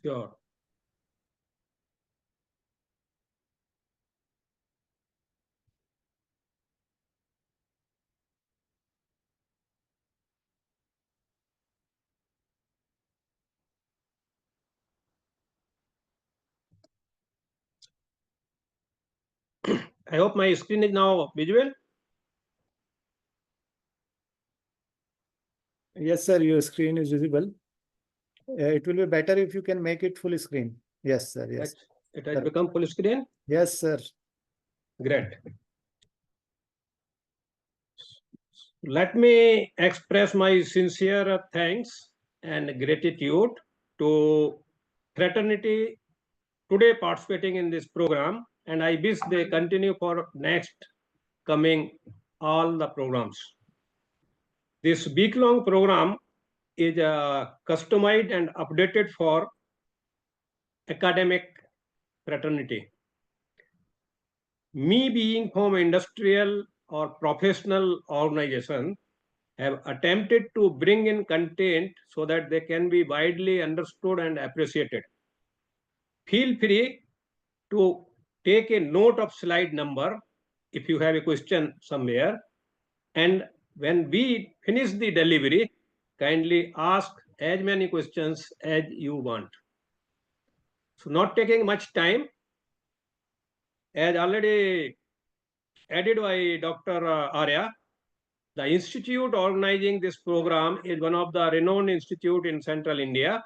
Sure. I hope my screen is now visual. Yes, sir, your screen is visible. It will be better if you can make it full screen. Yes, sir. Yes. It has become full screen. Yes, sir. Great. Let me express my sincere thanks and gratitude to fraternity today participating in this program, and I wish they continue for next coming all the programs. This week-long program is customized and updated for academic fraternity. Me being from industrial or professional organization have attempted to bring in content so that they can be widely understood and appreciated. Feel free to take a note of slide number if you have a question somewhere. And when we finish the delivery, kindly ask as many questions as you want. So not taking much time, as already added by Dr. Arya, the institute organizing this program is one of the renowned institute in central India,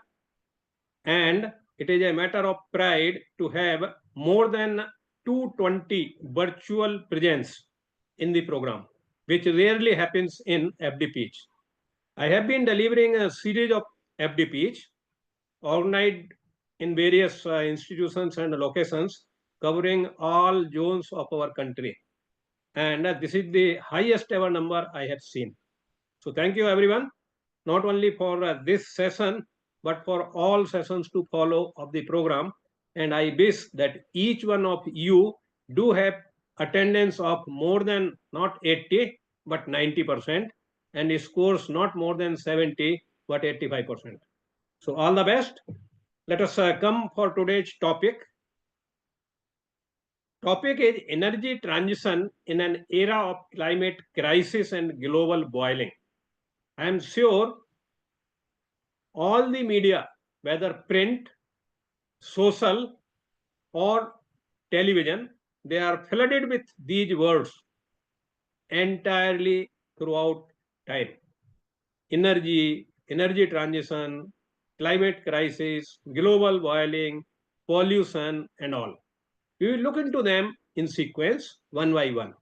and it is a matter of pride to have more than 220 virtual presence in the program, which rarely happens in FDP. I have been delivering a series of FDPs organized in various institutions and locations covering all zones of our country. And this is the highest ever number I have seen. So thank you everyone, not only for this session, but for all sessions to follow of the program. And I wish that each one of you do have attendance of more than not 80, but 90%, and scores not more than 70, but 85%. So all the best. Let us come for today's topic. Topic is energy transition in an era of climate crisis and global boiling. I am sure all the media, whether print, social, or television, they are flooded with these words entirely throughout time. Energy transition, climate crisis, global boiling, pollution, and all. We will look into them in sequence one by one.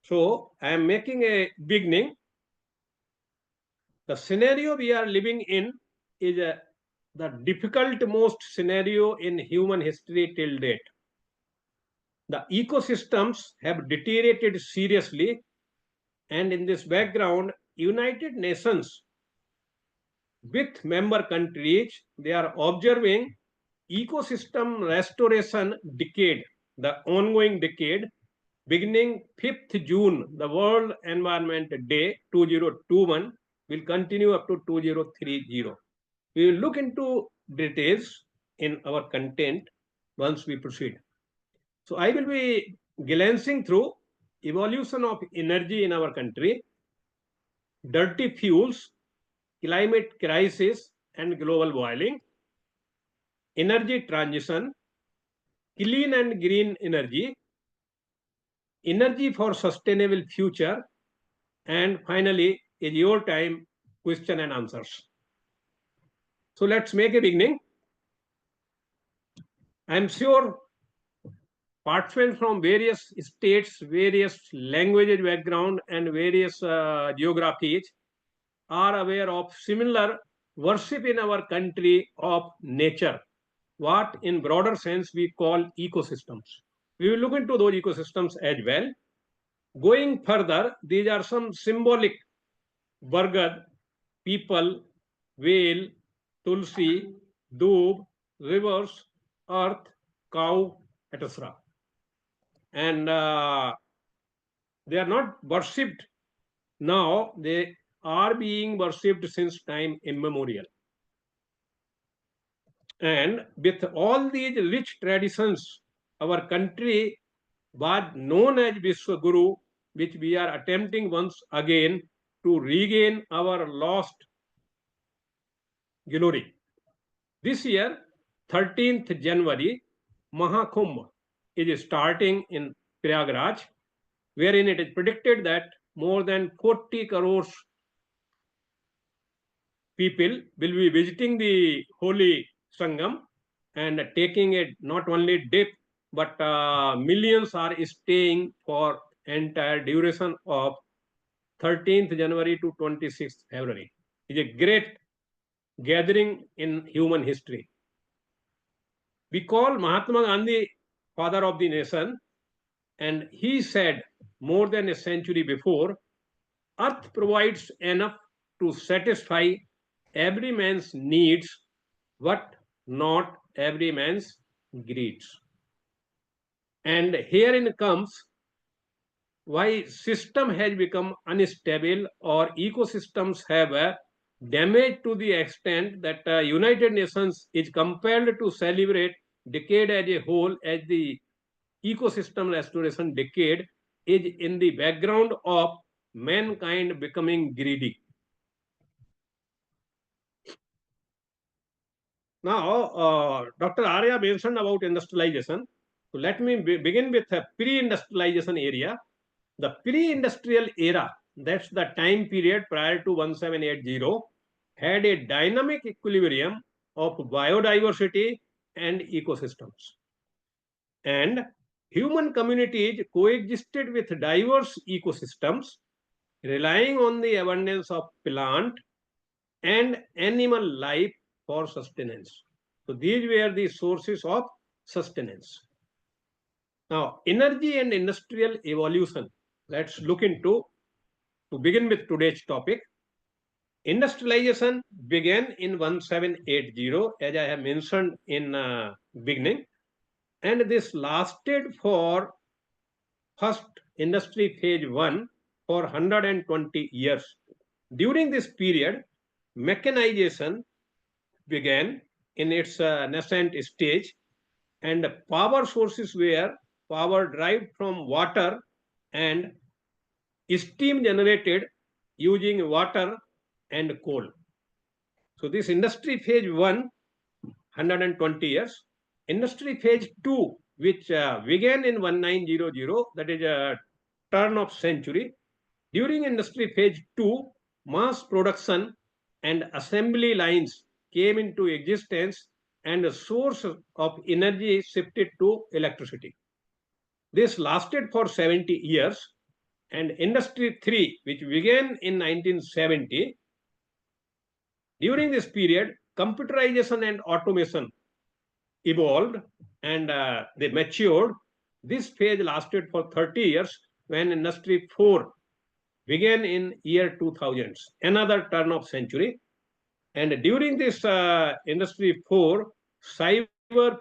So I am making a beginning. The scenario we are living in is the difficult most scenario in human history till date. The ecosystems have deteriorated seriously, and in this background, United Nations with member countries, they are observing ecosystem restoration decade, the ongoing decade, beginning 5th June, the World Environment Day 2021 will continue up to 2030. We will look into details in our content once we proceed. So I will be glancing through evolution of energy in our country, dirty fuels, climate crisis and global boiling, energy transition, clean and green energy, energy for sustainable future, and finally is your time, question and answers. So let's make a beginning. I'm sure participants from various states, various languages background, and various geographies are aware of similar worship in our country of nature, what in broader sense we call ecosystems. We will look into those ecosystems as well. Going further, these are some symbolic: Bargad, people, whale, tulsi, doob, rivers, earth, cow, etc. And they are not worshipped now, they are being worshipped since time immemorial. And with all these rich traditions, our country was known as Vishwaguru, which we are attempting once again to regain our lost glory. This year, 13th January, Mahakumbh is starting in Prayagraj, wherein it is predicted that more than 40 crores people will be visiting the holy Sangam and taking it not only dip, but millions are staying for entire duration of 13th January to 26th February. It's a great gathering in human history. We call Mahatma Gandhi father of the nation, and he said more than a century before, Earth provides enough to satisfy every man's needs, but not every man's greeds. And herein comes why system has become unstable or ecosystems have damaged to the extent that United Nations is compelled to celebrate decade as a whole as the ecosystem restoration decade is in the background of mankind becoming greedy. Now, Dr. Arya mentioned about industrialization. So let me begin with a pre-industrialization area. The pre-industrial era, that's the time period prior to 1780, had a dynamic equilibrium of biodiversity and ecosystems. And human communities coexisted with diverse ecosystems, relying on the abundance of plant and animal life for sustenance. So these were the sources of sustenance. Now, energy and industrial evolution. Let's look into, to begin with today's topic. Industrialization began in 1780, as I have mentioned in beginning, and this lasted for first industry phase 1 for 120 years. During this period, mechanization began in its nascent stage, and power sources were power derived from water and steam generated using water and coal. So this industry phase 1, 120 years. Industry phase 2, which began in 1900, that is a turn of century. During industry phase 2, mass production and assembly lines came into existence and the source of energy shifted to electricity. This lasted for 70 years, and industry 3, which began in 1970, during this period, computerization and automation evolved and they matured. This phase lasted for 30 years when industry 4 began in year 2000s, another turn of century. And during this industry 4, cyber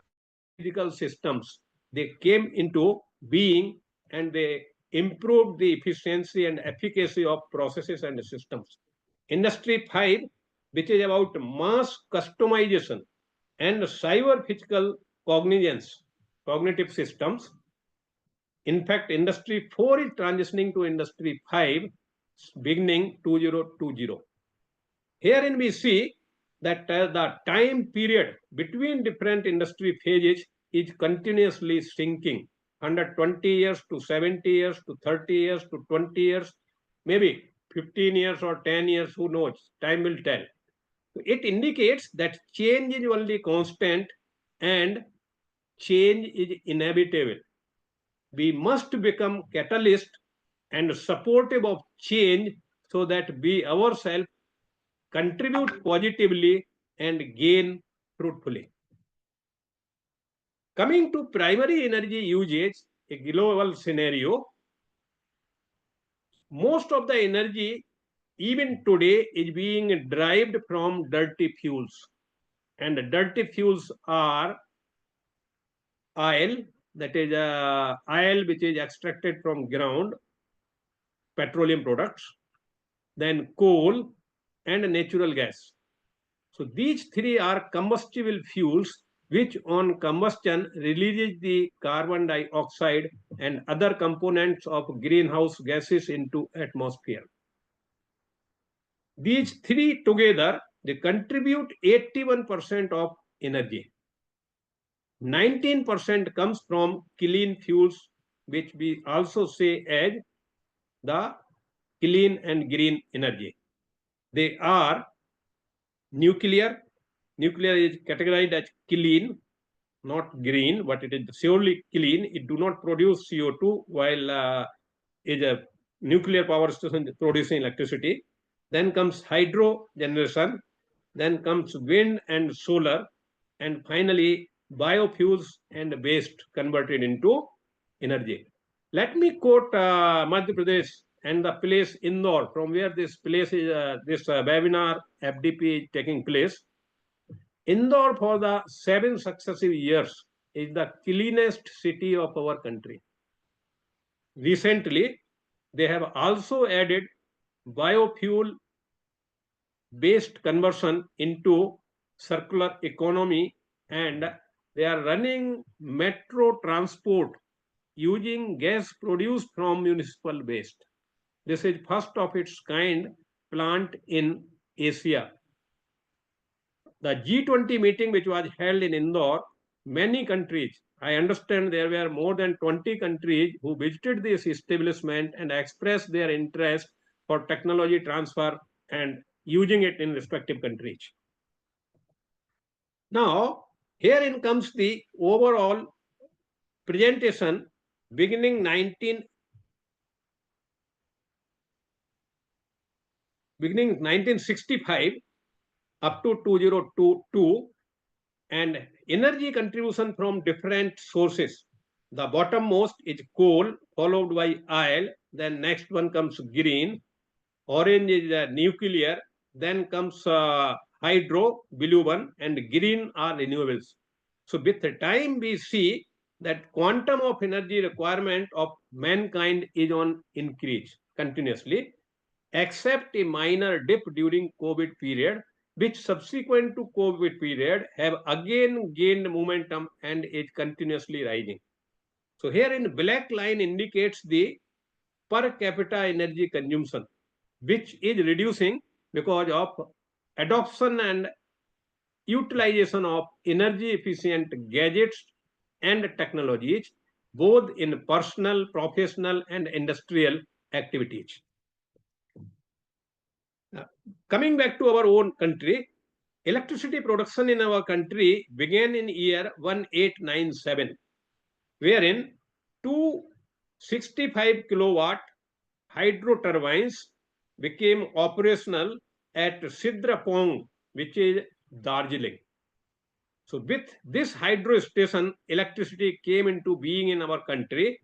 physical systems, they came into being and they improved the efficiency and efficacy of processes and systems. Industry 5, which is about mass customization and cyber physical cognizance, cognitive systems. In fact, industry 4 is transitioning to industry 5 beginning 2020. Herein we see that the time period between different industry phases is continuously shrinking. 120 years to 70 years to 30 years to 20 years, maybe 15 years or 10 years, who knows? Time will tell. It indicates that change is only constant and change is inevitable. We must become catalyst and supportive of change so that we ourselves contribute positively and gain fruitfully. Coming to primary energy usage, a global scenario, most of the energy even today is being derived from dirty fuels. And the dirty fuels are oil, that is oil which is extracted from ground, petroleum products, then coal and natural gas. So these three are combustible fuels which on combustion releases the carbon dioxide and other components of greenhouse gases into atmosphere. These three together, they contribute 81% of energy. 19% comes from clean fuels, which we also say as the clean and green energy. They are nuclear. Nuclear is categorized as clean, not green, but it is surely clean. It do not produce CO2 while is a nuclear power station producing electricity. Then comes hydro generation. Then comes wind and solar. And finally, biofuels and waste converted into energy. Let me quote Madhya Pradesh and the place Indore, from where this place is, this webinar FDP is taking place. Indore, for the 7 successive years, is the cleanest city of our country. Recently, they have also added biofuel based conversion into circular economy, and they are running metro transport using gas produced from municipal waste. This is first of its kind plant in Asia. The G20 meeting, which was held in Indore, many countries, I understand there were more than 20 countries who visited this establishment and expressed their interest for technology transfer and using it in respective countries. Now, herein comes the overall presentation beginning 1965 up to 2022, and energy contribution from different sources. The bottommost is coal, followed by oil, then next one comes green, orange is nuclear, then comes hydro, blue one, and green are renewables. So with the time we see that quantum of energy requirement of mankind is on increase continuously, except a minor dip during COVID period, which subsequent to COVID period have again gained momentum and is continuously rising. So here in black line indicates the per capita energy consumption, which is reducing because of adoption and utilization of energy efficient gadgets and technologies, both in personal, professional, and industrial activities. Coming back to our own country, electricity production in our country began in year 1897, wherein 265 kilowatt hydro turbines became operational at Sidrapong, which is Darjeeling. So with this hydro station, electricity came into being in our country,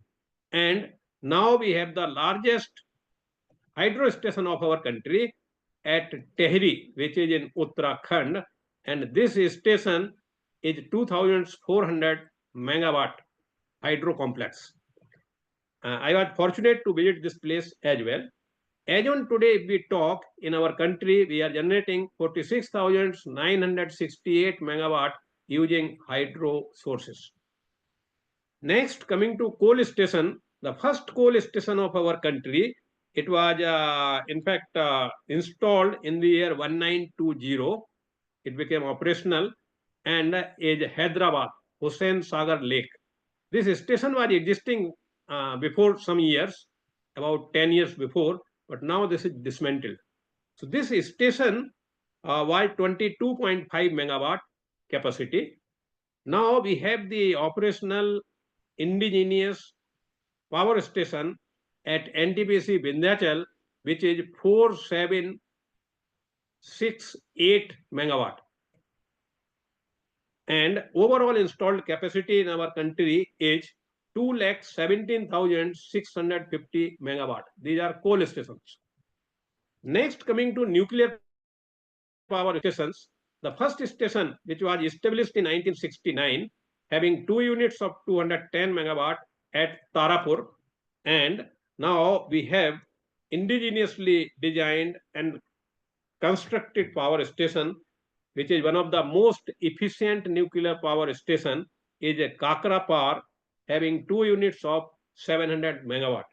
and now we have the largest hydro station of our country at Tehri, which is in Uttarakhand, and this station is 2,400 megawatt hydro complex. I was fortunate to visit this place as well. As on today, if we talk, in our country, we are generating 46,968 megawatt using hydro sources. Next, coming to coal station, the first coal station of our country, it was in fact installed in the year 1920. It became operational and is Hyderabad, Hussain Sagar Lake. This station was existing before some years, about 10 years before, but now this is dismantled. So this station was 22.5 megawatt capacity. Now we have the operational indigenous power station at NTPC Vindhyachal, which is 4768 megawatt. And overall installed capacity in our country is 2,17,650 megawatt. These are coal stations. Next, coming to nuclear power stations, the first station, which was established in 1969, having 2 units of 210 megawatt at Tarapur, and now we have indigenously designed and constructed power station which is one of the most efficient nuclear power station, is a Kakra Power, having 2 units of 700 megawatt,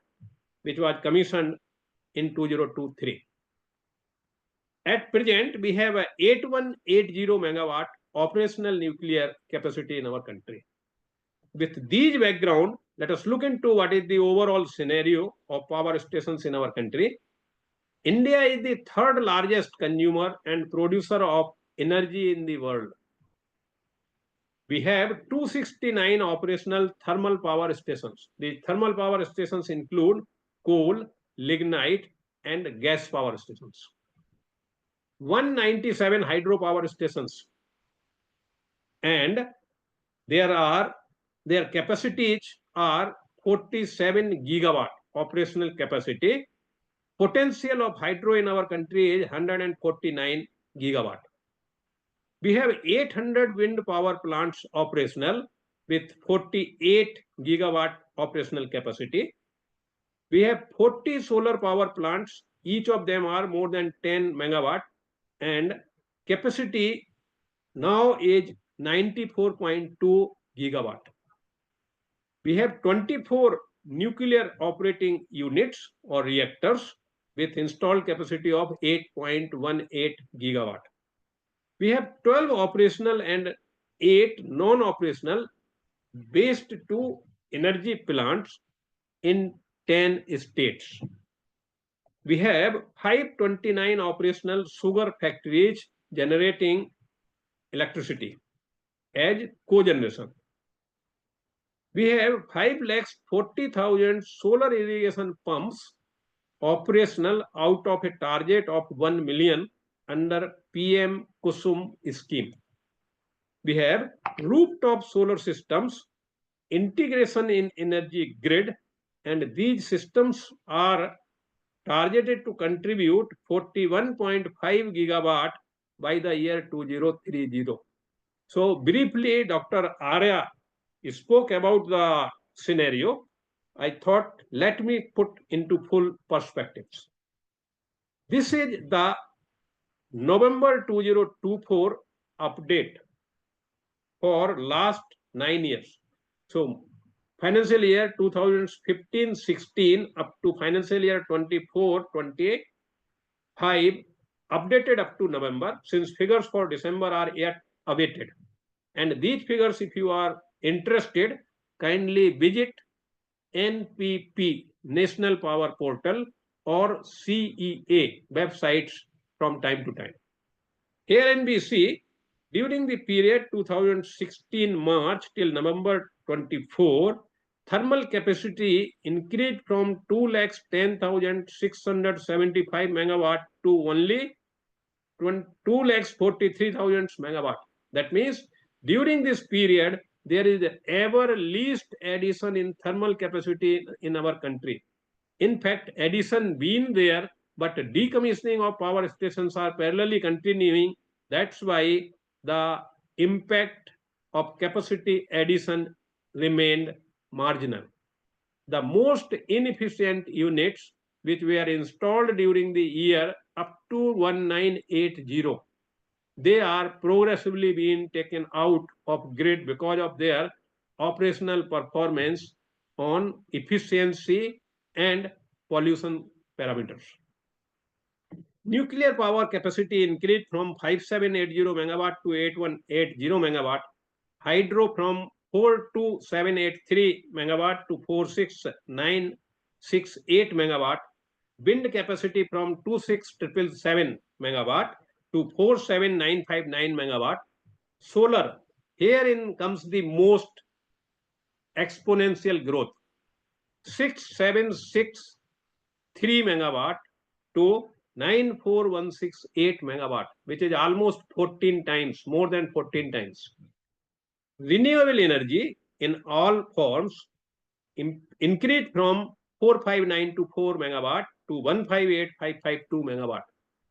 which was commissioned in 2023. At present, we have a 8180 megawatt operational nuclear capacity in our country. With these background, let us look into what is the overall scenario of power stations in our country. India is the third largest consumer and producer of energy in the world. We have 269 operational thermal power stations. The thermal power stations include coal, lignite, and gas power stations. 197 hydropower stations, and their capacities are 47 gigawatt operational capacity. Potential of hydro in our country is 149 gigawatt. We have 800 wind power plants operational with 48 gigawatt operational capacity. We have 40 solar power plants, each of them are more than 10 megawatt, and capacity now is 94.2 gigawatt. We have 24 nuclear operating units or reactors with installed capacity of 8.18 gigawatt. We have 12 operational and 8 non-operational waste to energy plants in 10 states. We have 529 operational sugar factories generating electricity as co-generation. We have 5,40,000 solar irrigation pumps operational out of a target of 1 million under PM Kusum scheme. We have rooftop solar systems, integration in energy grid, and these systems are targeted to contribute 41.5 gigawatt by the year 2030. So briefly, Dr. Arya spoke about the scenario. I thought, let me put into full perspectives. This is the November 2024 update for last 9 years. So financial year 2015-16 up to financial year 24-25 updated up to November, since figures for December are yet awaited. And these figures, if you are interested, kindly visit NPP National Power Portal or CEA websites from time to time. Here NBC, during the period 2016 March till November 24, thermal capacity increased from 2,10,675 megawatt to only 2,43,000 megawatt. That means during this period, there is the ever least addition in thermal capacity in our country. In fact, addition being there, but decommissioning of power stations are parallelly continuing. That's why the impact of capacity addition remained marginal. The most inefficient units which were installed during the year up to 1980, they are progressively being taken out of grid because of their operational performance on efficiency and pollution parameters. Nuclear power capacity increased from 5780 megawatt to 8180 megawatt. Hydro from 42783 megawatt to 46968 megawatt. Wind capacity from 26777 megawatt to 47959 megawatt. Solar, herein comes the most exponential growth. 6763 megawatt to 94168 megawatt, which is almost 14 times, more than 14 times. Renewable energy in all forms increased from 4594 megawatt to 158552 megawatt.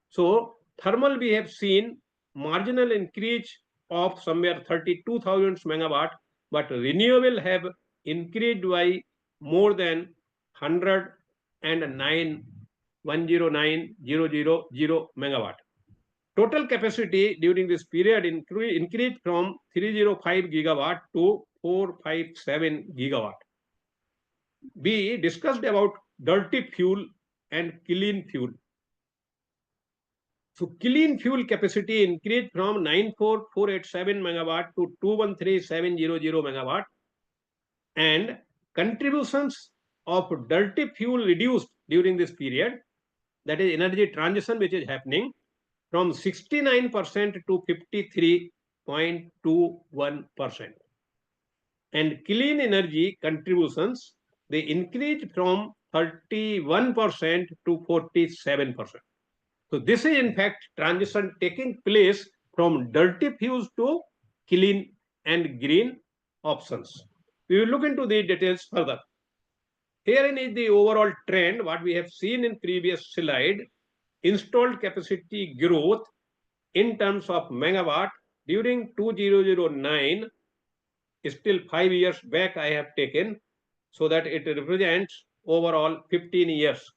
So thermal, we have seen marginal increase of somewhere 32,000 megawatt, but renewable have increased by more than 109,000 megawatt. total capacity during this period increased from 305 gigawatt to 457 gigawatt. We discussed about dirty fuel and clean fuel. So clean fuel capacity increased from 94487 megawatt to 213700 megawatt, and contributions of dirty fuel reduced during this period, that is energy transition which is happening, from 69% to 53.21%. And clean energy contributions, they increased from 31% to 47%. So this is in fact transition taking place from dirty fuels to clean and green options. We will look into the details further. Herein is the overall trend, what we have seen in previous slide. Installed capacity growth in terms of megawatt during 2009, still 5 years back I have taken, so that it represents overall 15 years.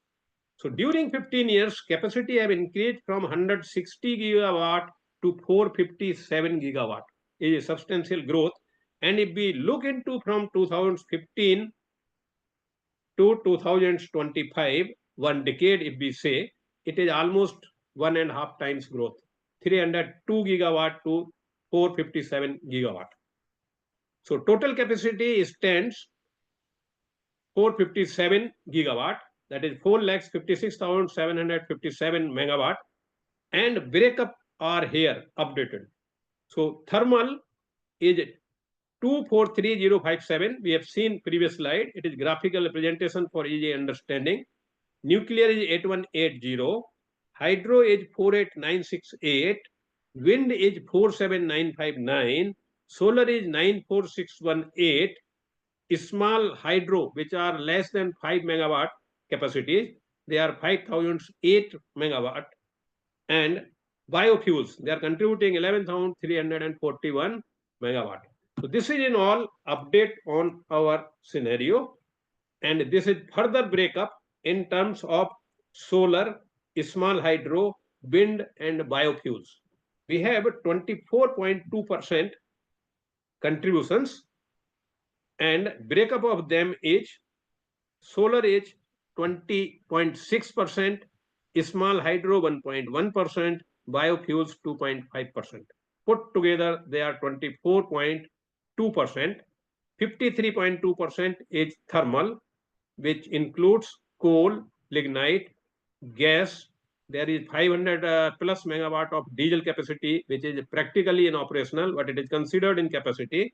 So during 15 years, capacity have increased from 160 gigawatt to 457 gigawatt. It is a substantial growth. And if we look into from 2015 to 2025, 1 decade, if we say, it is almost 1.5 times growth, 302 gigawatt to 457 gigawatt. So total capacity stands 457 gigawatt, that is 4,56,757 megawatt, and breakup are here updated. So thermal is 243057. We have seen previous slide. It is graphical representation for easy understanding. Nuclear is 8180. Hydro is 48968. Wind is 47959. Solar is 94618. Small hydro, which are less than 5 megawatt capacities, they are 5008 megawatt. And biofuels, they are contributing 11,341 megawatt. So this is in all update on our scenario, and this is further breakup in terms of solar, small hydro, wind, and biofuels. We have 24.2% contributions, and breakup of them is solar is 20.6%, small hydro 1.1%, biofuels 2.5%. Put together, they are 24.2%. 53.2% is thermal, which includes coal, lignite, gas. There is 500 plus megawatt of diesel capacity, which is practically inoperational, but it is considered in capacity.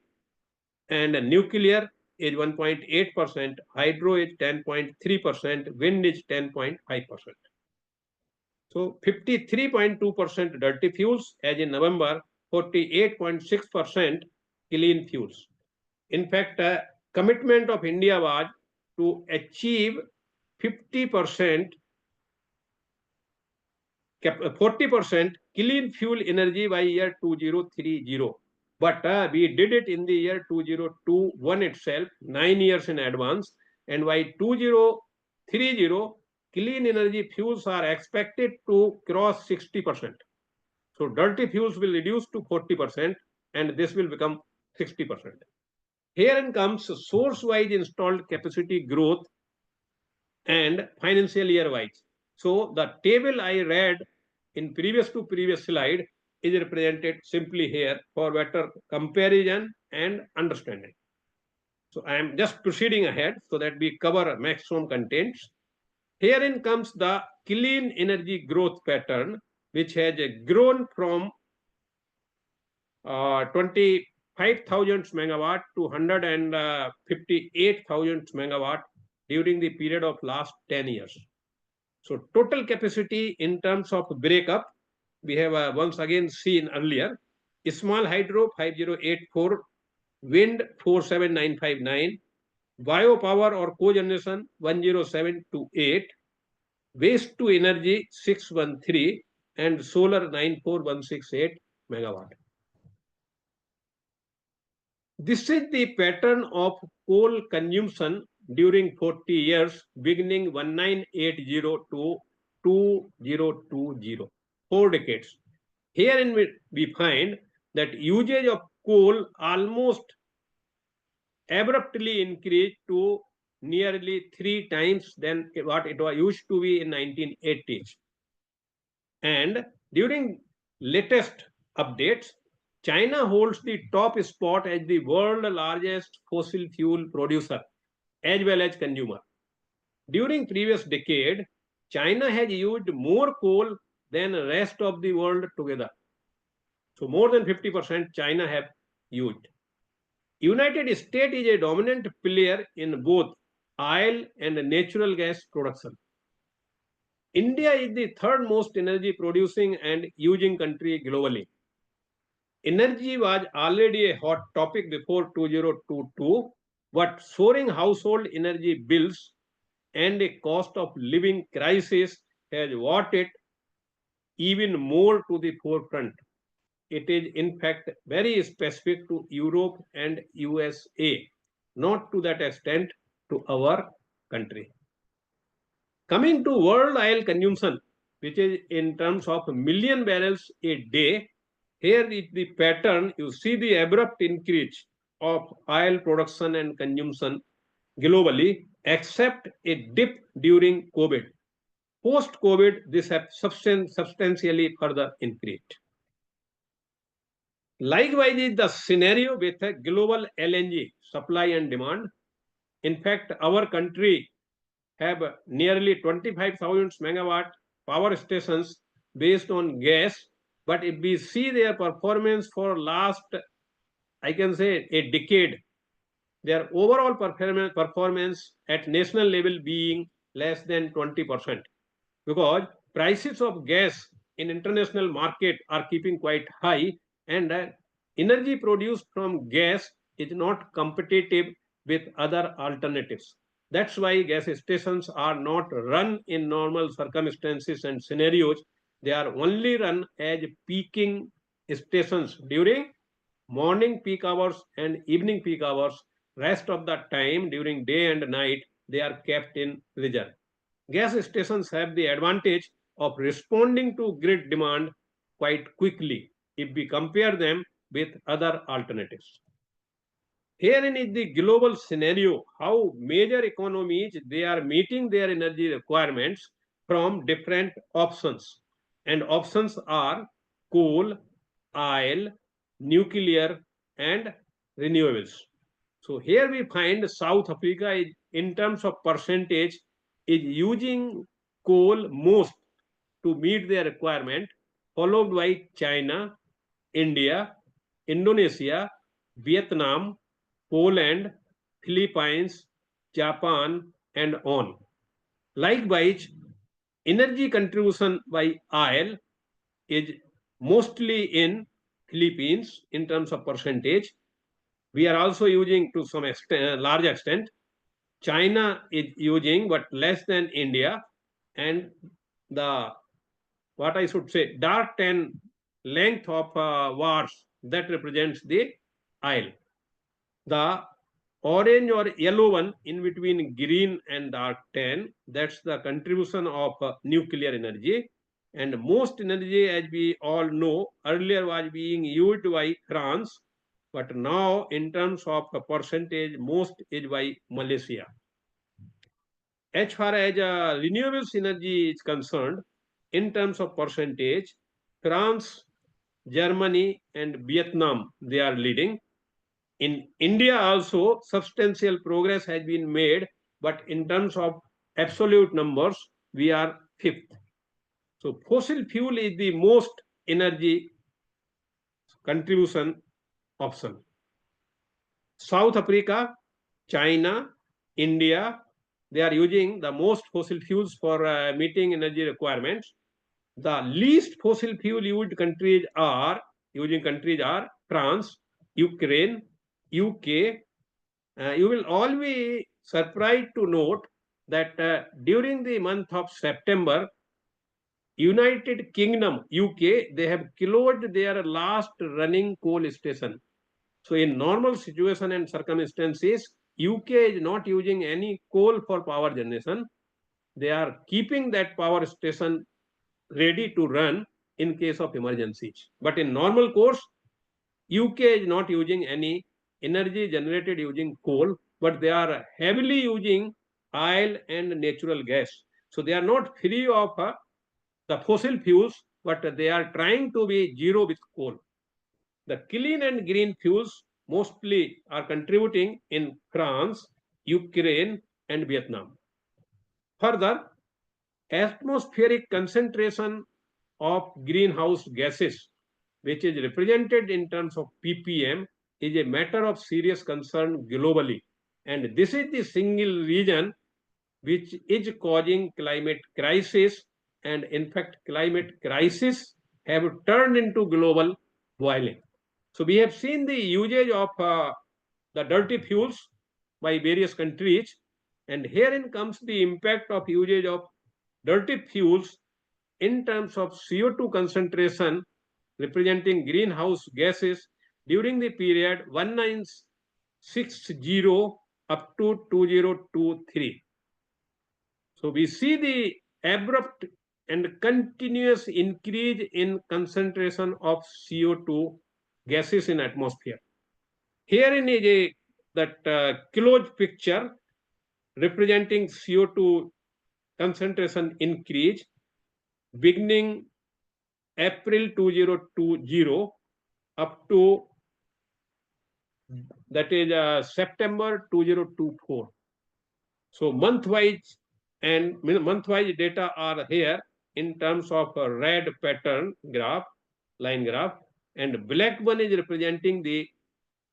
And nuclear is 1.8%, hydro is 10.3%, wind is 10.5%. So 53.2% dirty fuels, as in November, 48.6% clean fuels. In fact, commitment of India was to achieve 50%, 40% clean fuel energy by year 2030. But we did it in the year 2021 itself, 9 years in advance. And by 2030, clean energy fuels are expected to cross 60%. So dirty fuels will reduce to 40%, and this will become 60%. Herein comes source-wise installed capacity growth and financial year-wise. So the table I read in previous slide is represented simply here for better comparison and understanding. So I am just proceeding ahead so that we cover maximum contents. Herein comes the clean energy growth pattern, which has grown from 25,000 megawatt to 158,000 megawatt during the period of last 10 years. So total capacity in terms of breakup, we have once again seen earlier. Small hydro 5084, wind 47959, biopower or cogeneration 10728, waste to energy 613, and solar 94168 megawatt. This is the pattern of coal consumption during 40 years, beginning 1980 to 2020, 4 decades. Herein we find that usage of coal almost abruptly increased to nearly 3 times than what it was used to be in 1980s. And during latest updates, China holds the top spot as the world's largest fossil fuel producer as well as consumer. During previous decade, China has used more coal than the rest of the world together. So more than 50% China have used. United States is a dominant player in both oil and natural gas production. India is the third most energy producing and using country globally. Energy was already a hot topic before 2022, but soaring household energy bills and a cost of living crisis has brought it even more to the forefront. It is in fact very specific to Europe and USA, not to that extent to our country. Coming to world oil consumption, which is in terms of million barrels a day, here is the pattern. You see the abrupt increase of oil production and consumption globally, except a dip during COVID. Post-COVID, this has substantially further increased. Likewise is the scenario with a global LNG supply and demand. In fact, our country have nearly 25,000 megawatt power stations based on gas. But if we see their performance for last, I can say, a decade, their overall performance at national level being less than 20%, because prices of gas in international market are keeping quite high, and energy produced from gas is not competitive with other alternatives. That's why gas stations are not run in normal circumstances and scenarios. They are only run as peaking stations during morning peak hours and evening peak hours. Rest of the time during day and night, they are kept in reserve. Gas stations have the advantage of responding to grid demand quite quickly if we compare them with other alternatives. Herein is the global scenario, how major economies, they are meeting their energy requirements from different options. And options are coal, oil, nuclear, and renewables. So here we find South Africa in terms of percentage is using coal most to meet their requirement, followed by China, India, Indonesia, Vietnam, Poland, Philippines, Japan, and on. Likewise, energy contribution by oil is mostly in Philippines in terms of percentage. We are also using to some extent, large extent. China is using, but less than India, and the what I should say dark tan length of bars that represents the oil. The orange or yellow one in between green and dark tan, that's the contribution of nuclear energy. And most energy, as we all know, earlier was being used by France, but now in terms of percentage, most is by Malaysia. As far as renewable energy is concerned, in terms of percentage, France, Germany, and Vietnam, they are leading. In India also, substantial progress has been made, but in terms of absolute numbers, we are fifth. So fossil fuel is the most energy contribution option. South Africa, China, India, they are using the most fossil fuels for meeting energy requirements. The least fossil fuel used countries are France, Ukraine, UK. You will all be surprised to note that during the month of September, United Kingdom, UK, they have closed their last running coal station. So in normal situation and circumstances, UK is not using any coal for power generation. They are keeping that power station ready to run, in case of emergencies. But in normal course, UK is not using any energy generated using coal, but they are heavily using oil and natural gas. So they are not free of the fossil fuels, but they are trying to be zero with coal. The clean and green fuels mostly are contributing in France, Ukraine, and Vietnam. Further, atmospheric concentration of greenhouse gases, which is represented in terms of ppm, is a matter of serious concern globally. And this is the single reason which is causing climate crisis. And in fact, climate crisis have turned into global boiling. So we have seen the usage of the dirty fuels by various countries. And herein comes the impact of usage of dirty fuels in terms of CO2 concentration representing greenhouse gases during the period 1960 up to 2023. So we see the abrupt and continuous increase in concentration of CO2 gases in atmosphere. Herein is that closed picture representing CO2 concentration increase beginning April 2020 up to that is September 2024. So month-wise and month-wise data are here in terms of a red pattern graph, line graph, and black one is representing the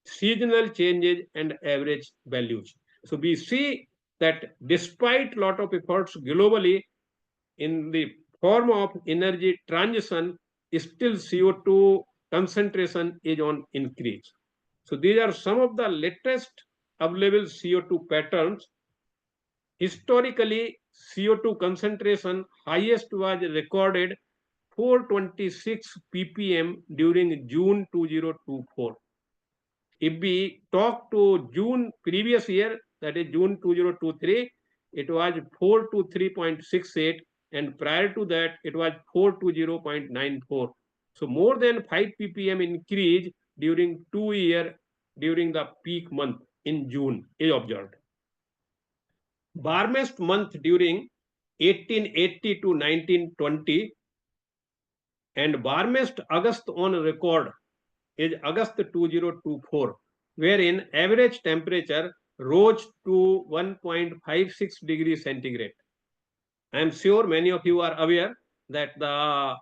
seasonal changes and average values. So we see that despite lot of efforts globally in the form of energy transition, still CO2 concentration is on increase. So these are some of the latest available CO2 patterns. Historically, CO2 concentration highest was recorded 426 ppm during June 2024. If we talk to June previous year, that is June 2023, it was 423.68, and prior to that, it was 420.94. So more than 5 ppm increase during 2 years during the peak month in June is observed. Warmest month during 1880 to 1920 and warmest August on record is August 2024, wherein average temperature rose to 1.56 degrees centigrade. I am sure many of you are aware that the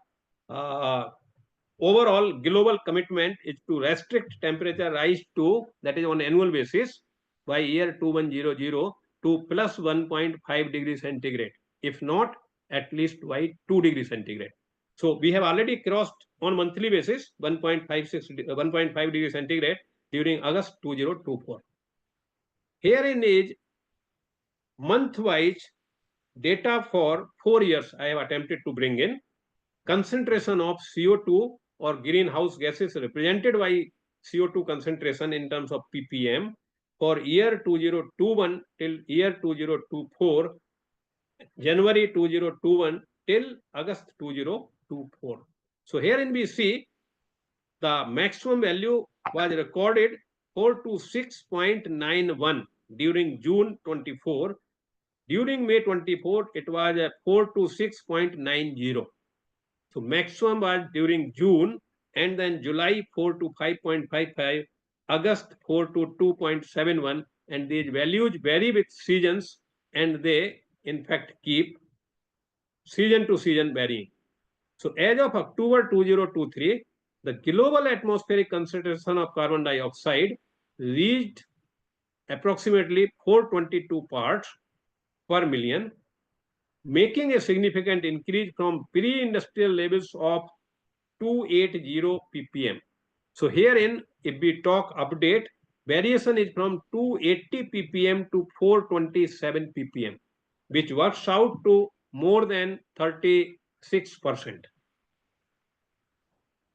overall global commitment is to restrict temperature rise to, that is on annual basis, by year 2100 to plus 1.5 degrees centigrade, if not at least by 2 degrees centigrade. So we have already crossed on monthly basis 1.5 degrees centigrade during August 2024. Herein is month-wise data for 4 years I have attempted to bring in. Concentration of CO2 or greenhouse gases represented by CO2 concentration in terms of ppm for year 2021 till year 2024, January 2021 till August 2024. So herein we see the maximum value was recorded 426.91 during June 24. During May 24, it was 426.90. So maximum was during June, and then July 4 to 5.55, August 4 to 2.71, and these values vary with seasons, and they in fact keep season to season varying. So as of October 2023, the global atmospheric concentration of carbon dioxide reached approximately 422 parts per million, making a significant increase from pre-industrial levels of 280 ppm. So herein, if we talk update, variation is from 280 ppm to 427 ppm, which works out to more than 36%.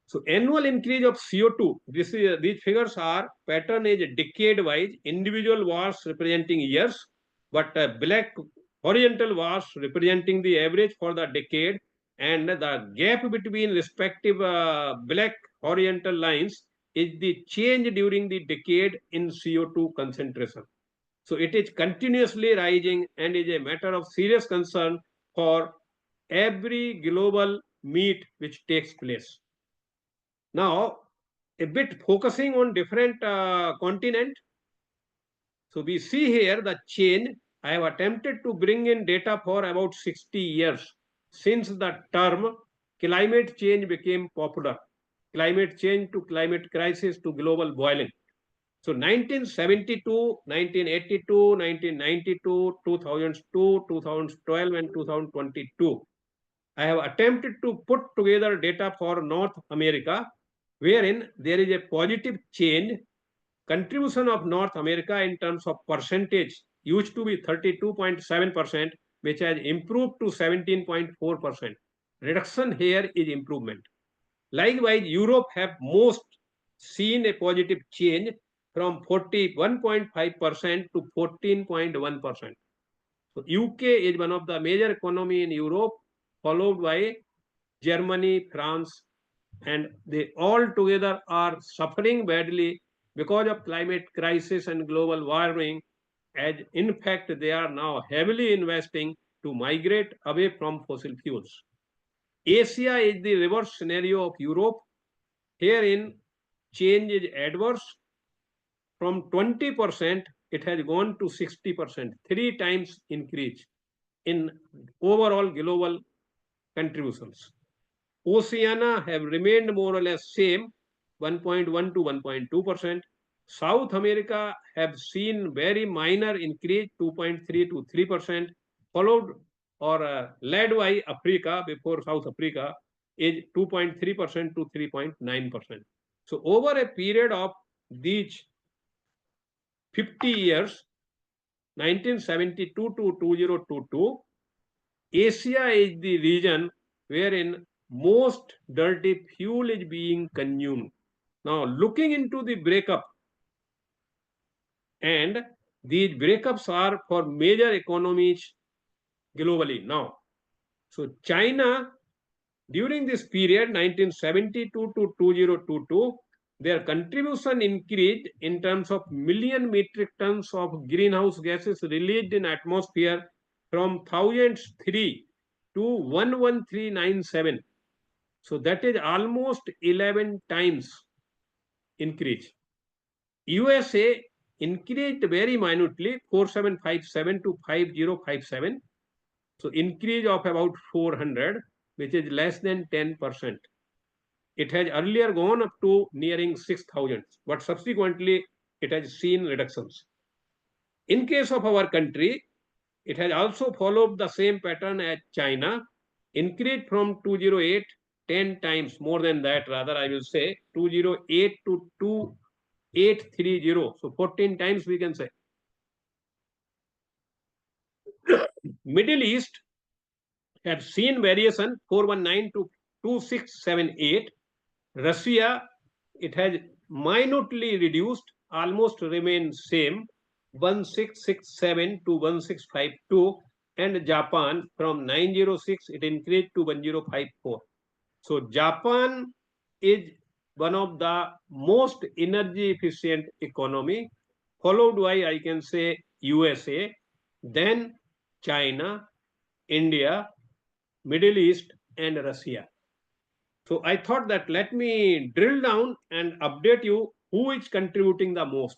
So annual increase of CO2, these figures are pattern is decade-wise, individual bars representing years, but black horizontal bars representing the average for the decade, and the gap between respective black horizontal lines is the change during the decade in CO2 concentration. So it is continuously rising and is a matter of serious concern for every global meet which takes place. Now, a bit focusing on different continent. So we see here the change. I have attempted to bring in data for about 60 years since the term climate change became popular. Climate change to climate crisis to global boiling. So 1972, 1982, 1992, 2002, 2012, and 2022. I have attempted to put together data for North America, wherein there is a positive change. Contribution of North America in terms of percentage used to be 32.7%, which has improved to 17.4%. Reduction here is improvement. Likewise, Europe have most seen a positive change from 41.5% to 14.1%. So UK is one of the major economy in Europe, followed by Germany, France, and they all together are suffering badly because of climate crisis and global warming. As in fact, they are now heavily investing to migrate away from fossil fuels. Asia is the reverse scenario of Europe. Herein, change is adverse. From 20%, it has gone to 60%, 3 times increase in overall global contributions. Oceania have remained more or less same, 1.1 to 1.2%. South America have seen very minor increase, 2.3 to 3%, followed or led by Africa before South Africa is 2.3% to 3.9%. So over a period of these 50 years, 1972 to 2022, Asia is the region wherein most dirty fuel is being consumed. Now, looking into the breakup, and these breakups are for major economies globally now. So, China, during this period, 1972 to 2022, their contribution increased in terms of million metric tons of greenhouse gases released in atmosphere from 1003 to 11397. So that is almost 11 times increase. USA increased very minutely, 4757 to 5057. So increase of about 400, which is less than 10%. It has earlier gone up to nearing 6,000, but subsequently it has seen reductions. In case of our country, it has also followed the same pattern as China, increased from 208, 10 times more than that, rather, I will say 208 to 2830. So 14 times we can say. Middle East have seen variation 419 to 2678. Russia, it has minutely reduced, almost remained same, 1667 to 1652, and Japan from 906 it increased to 1054. So Japan is one of the most energy efficient economy, followed by I can say USA, then China, India, Middle East, and Russia. So I thought that let me drill down and update you who is contributing the most.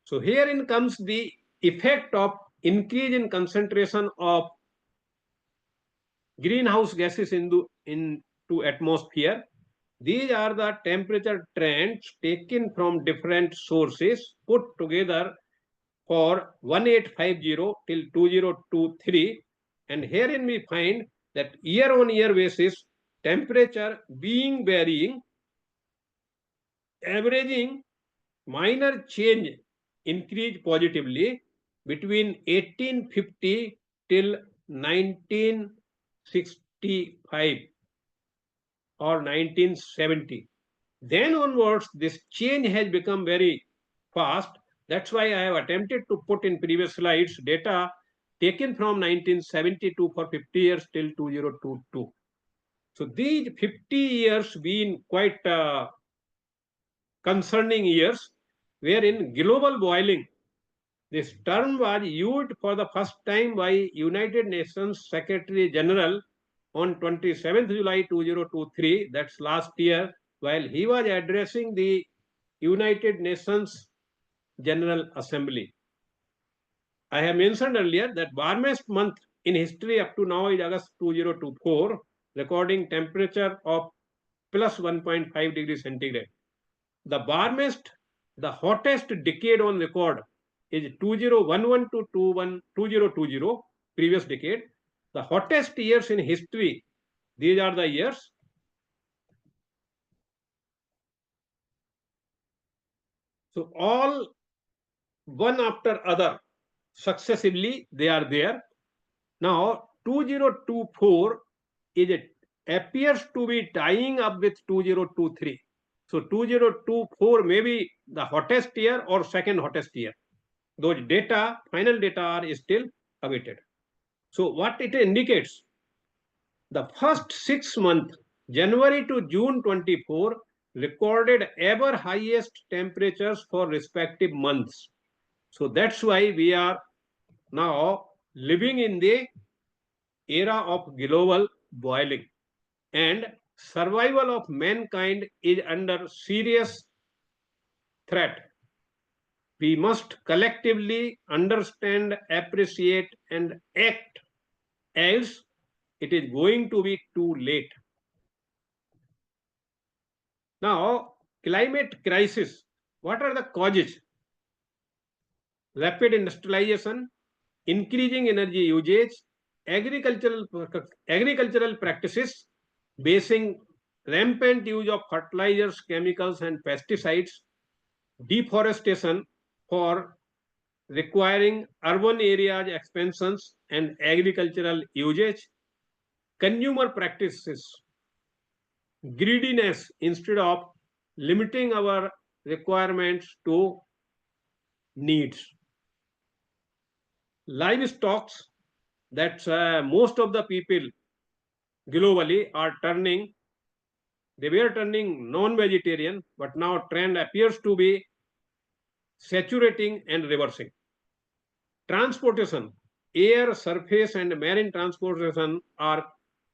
So herein comes the effect of increase in concentration of greenhouse gases into atmosphere. These are the temperature trends taken from different sources put together for 1850 till 2023, and herein we find that year on year basis temperature being varying, averaging minor change increase positively between 1850 till 1965 or 1970. Then onwards, this change has become very fast. That's why I have attempted to put in previous slides data taken from 1972 for 50 years till 2022. So these 50 years been quite concerning years, wherein global boiling, this term was used for the first time by United Nations Secretary General on 27th July 2023, that's last year, while he was addressing the United Nations General Assembly. I have mentioned earlier that warmest month in history up to now is August 2024, recording temperature of plus 1.5 degrees centigrade. The warmest, the hottest decade on record is 2011 to 2020, previous decade. The hottest years in history, these are the years. So all one after other successively they are there. Now 2024 appears to be tying up with 2023. So 2024 may be the hottest year or second hottest year. Those data, final data are still awaited. So what it indicates, the first 6 months, January to June 24, recorded ever highest temperatures for respective months. So that's why we are now living in the era of global boiling, and survival of mankind is under serious threat. We must collectively understand, appreciate, and act, else it is going to be too late. Now, climate crisis. What are the causes? Rapid industrialization, increasing energy usage, agricultural practices, basing rampant use of fertilizers, chemicals, and pesticides, deforestation for requiring urban areas expansions and agricultural usage, consumer practices, greediness instead of limiting our requirements to needs, livestock, that most of the people globally are turning, they were turning non-vegetarian, but now trend appears to be saturating and reversing. Transportation, air, surface, and marine transportation are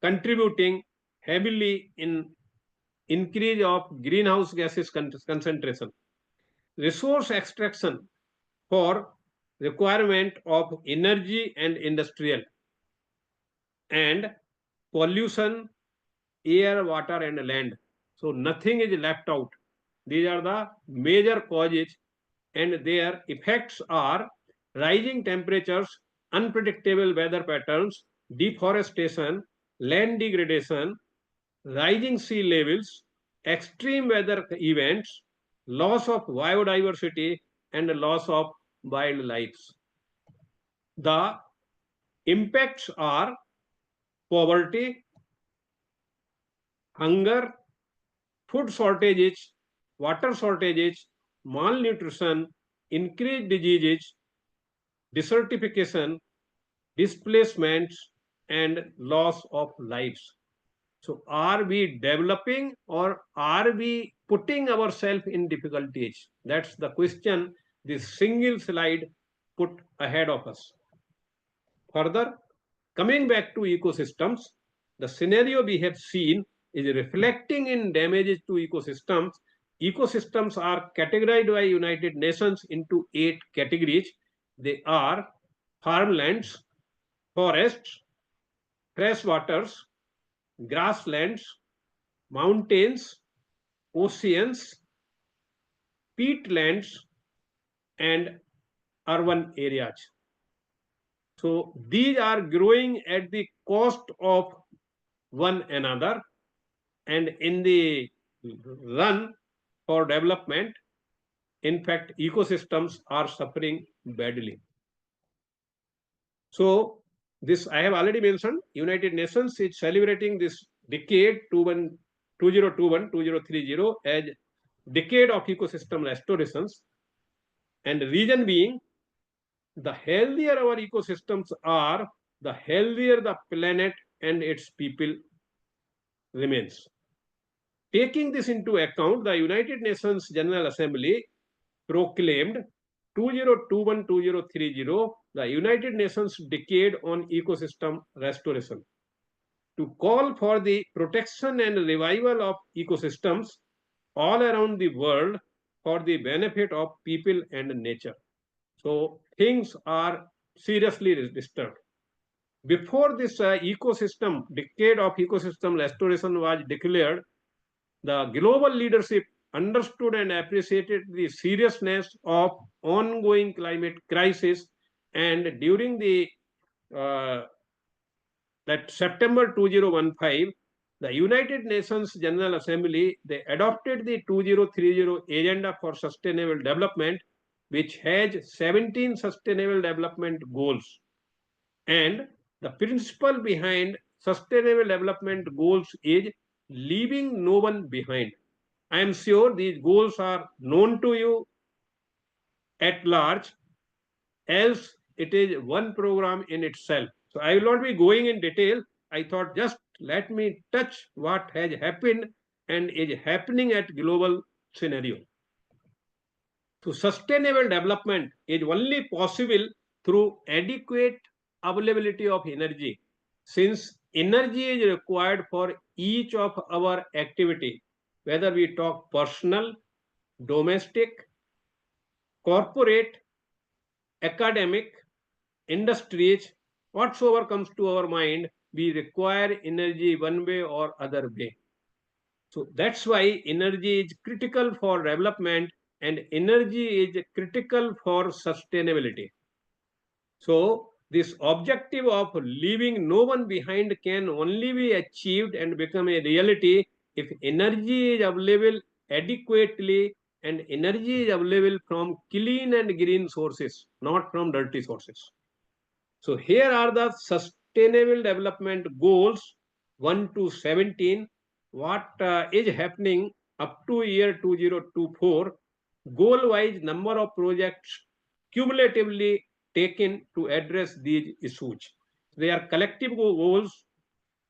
contributing heavily in increase of greenhouse gases concentration. Resource extraction for requirement of energy and industrial, and pollution, air, water, and land. So nothing is left out. These are the major causes, and their effects are rising temperatures, unpredictable weather patterns, deforestation, land degradation, rising sea levels, extreme weather events, loss of biodiversity, and loss of wildlife. The impacts are poverty, hunger, food shortages, water shortages, malnutrition, increased diseases, desertification, displacements, and loss of lives. So are we developing or are we putting ourselves in difficulties? That's the question this single slide put ahead of us. Further, coming back to ecosystems, the scenario we have seen is reflecting in damages to ecosystems. Ecosystems are categorized by United Nations into 8 categories. They are farmlands, forests, freshwaters, grasslands, mountains, oceans, peatlands, and urban areas. So these are growing at the cost of one another, and in the run for development, in fact, ecosystems are suffering badly. So this I have already mentioned, United Nations is celebrating this decade 2030 as decade of ecosystem restorations, and the reason being, the healthier our ecosystems are, the healthier the planet and its people remains. Taking this into account, the United Nations General Assembly proclaimed 2021-2030 the United Nations Decade on Ecosystem Restoration to call for the protection and revival of ecosystems all around the world for the benefit of people and nature. So things are seriously disturbed. Before this decade of ecosystem restoration was declared, the global leadership understood and appreciated the seriousness of ongoing climate crisis, and during the that September 2015, the United Nations General Assembly they adopted the 2030 Agenda for Sustainable Development, which has 17 Sustainable Development Goals. And the principle behind Sustainable Development Goals is leaving no one behind. I am sure these goals are known to you at large, else it is one program in itself. So I will not be going in detail. I thought just let me touch what has happened and is happening at global scenario. So sustainable development is only possible through adequate availability of energy, since energy is required for each of our activity, whether we talk personal, domestic, corporate, academic, industries, whatsoever comes to our mind, we require energy one way or other way. So that's why energy is critical for development and energy is critical for sustainability. So this objective of leaving no one behind can only be achieved and become a reality if energy is available adequately, and energy is available from clean and green sources, not from dirty sources. So here are the sustainable development goals 1 to 17. What is happening up to year 2024? Goal wise number of projects cumulatively taken to address these issues. They are collective goals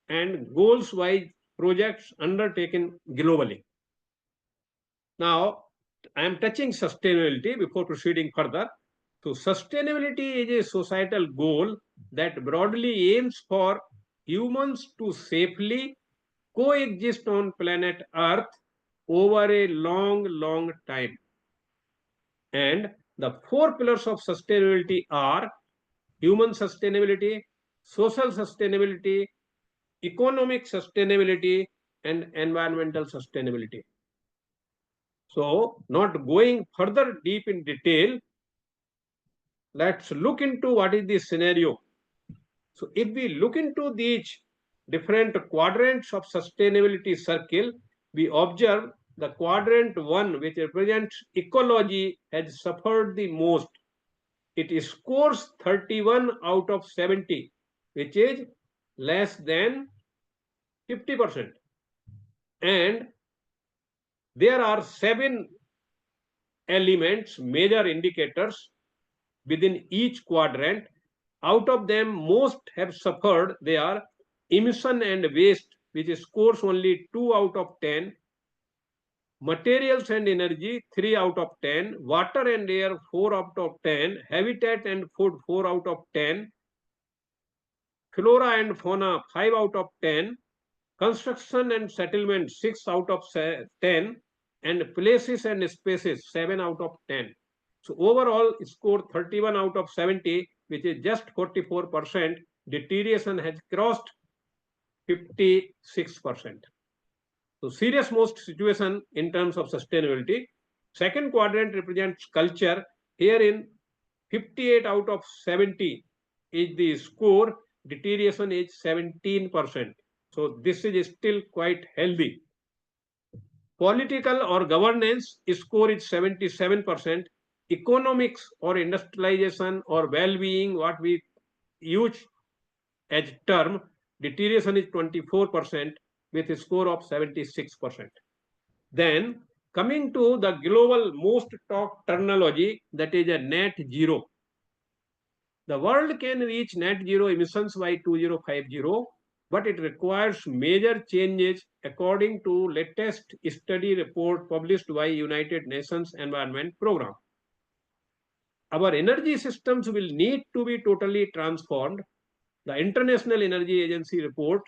and goals wise projects undertaken globally. Now, I am touching sustainability before proceeding further. So, sustainability is a societal goal that broadly aims for humans to safely coexist on planet Earth over a long time. And the four pillars of sustainability are human sustainability, social sustainability, economic sustainability, and environmental sustainability. So, not going further deep in detail, let's look into what is the scenario. So, if we look into these different quadrants of sustainability circle, we observe the quadrant 1, which represents ecology, has suffered the most. It scores 31 out of 70, which is less than 50%. And there are 7 elements, major indicators within each quadrant. Out of them, most have suffered. They are emission and waste, which scores only 2 out of 10. Materials and energy, 3 out of 10. Water and air, 4 out of 10. Habitat and food, 4 out of 10. Flora and fauna, 5 out of 10. Construction and settlement, 6 out of 10. And places and spaces, 7 out of 10. So overall score 31 out of 70, which is just 44%. Deterioration has crossed 56%. So serious most situation in terms of sustainability. Second quadrant represents culture. Herein 58 out of 70 is the score. Deterioration is 17%. So this is still quite healthy. Political or governance score is 77%. Economics or industrialization or well-being, what we use as term, deterioration is 24% with a score of 76%. Then coming to the global most talked terminology, that is a net zero. The world can reach net zero emissions by 2050 but it requires major changes according to latest study report published by United Nations Environment Program. Our energy systems will need to be totally transformed. The International Energy Agency report,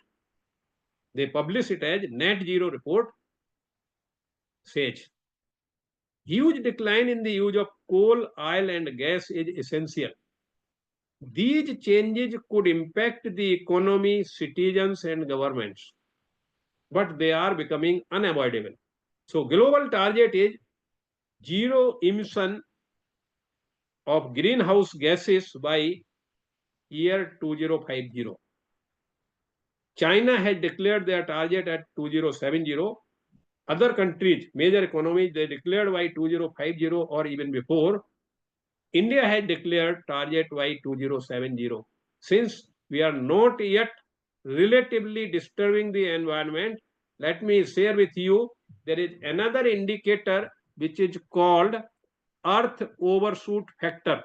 they publish it as net zero report, says huge decline in the use of coal, oil and gas is essential. These changes could impact the economy, citizens and governments, but they are becoming unavoidable. So global target is zero emission of greenhouse gases by year 2050. China had declared their target at 2070. Other countries, major economies, they declared by 2050 or even before. India had declared target by 2070. Since we are not yet relatively disturbing the environment, let me share with you, there is another indicator which is called Earth Overshoot Factor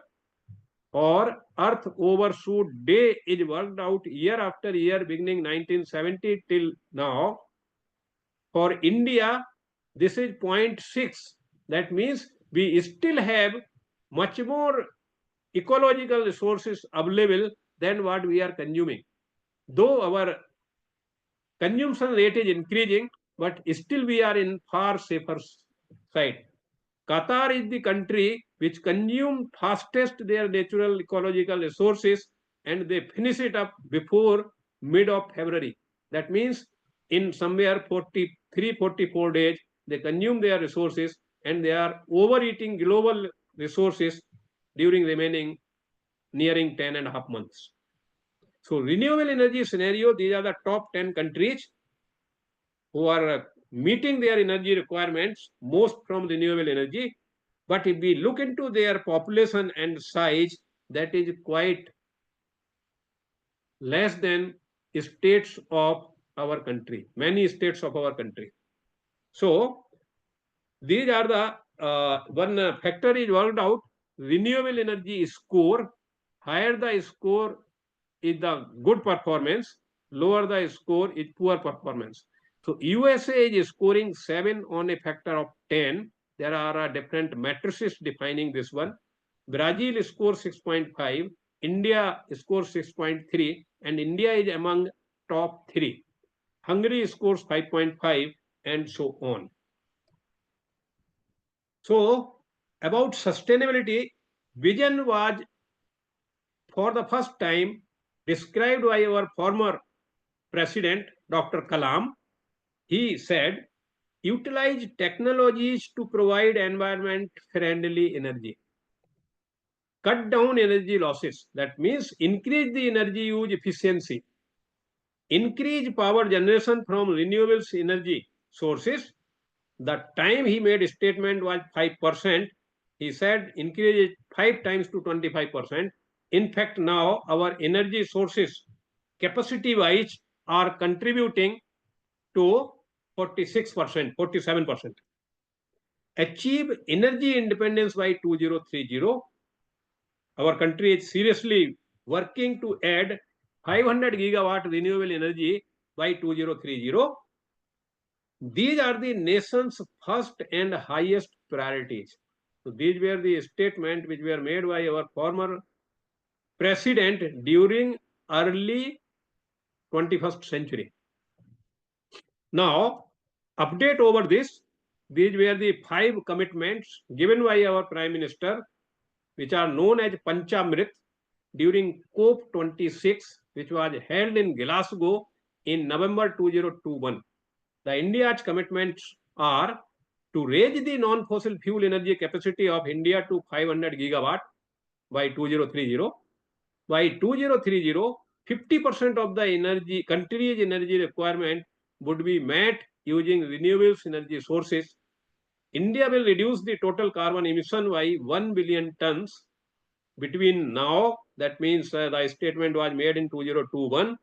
or Earth Overshoot Day is worked out year after year beginning 1970 till now. For India, this is 0.6. That means we still have much more ecological resources available than what we are consuming. Though our consumption rate is increasing, but still we are in far safer side. Qatar is the country which consume fastest their natural ecological resources and they finish it up before mid of February. That means in somewhere 43, 44 days, they consume their resources and they are overeating global resources during remaining nearing 10.5 months. So renewable energy scenario, these are the top 10 countries who are meeting their energy requirements most from renewable energy. But if we look into their population and size, that is quite less than states of our country, many states of our country. So these are the one factor is worked out, renewable energy score. Higher the score is the good performance, lower the score is poor performance. So USA is scoring 7 on a factor of 10. There are different matrices defining this one. Brazil scores 6.5, India scores 6.3, and India is among top 3. Hungary scores 5.5, and so on. So about sustainability, vision was for the first time described by our former president, Dr. Kalam. He said, utilize technologies to provide environment-friendly energy. Cut down energy losses. That means increase the energy use efficiency. Increase power generation from renewables energy sources. The time he made a statement was 5%. He said increase it 5 times to 25%. In fact, now our energy sources capacity-wise are contributing to 46%, 47%. Achieve energy independence by 2030. Our country is seriously working to add 500 gigawatt renewable energy by 2030. These are the nation's first and highest priorities. So these were the statements which were made by our former president during early 21st century. Now, update over this. These were the 5 commitments given by our Prime Minister, which are known as Panchamrit during COP26, which was held in Glasgow in November 2021. The India's commitments are to raise the non-fossil fuel energy capacity of India to 500 gigawatt by 2030. By 2030, 50% of the country's energy requirement would be met using renewables energy sources. India will reduce the total carbon emission by 1 billion tons between now, that means the statement was made in 2021,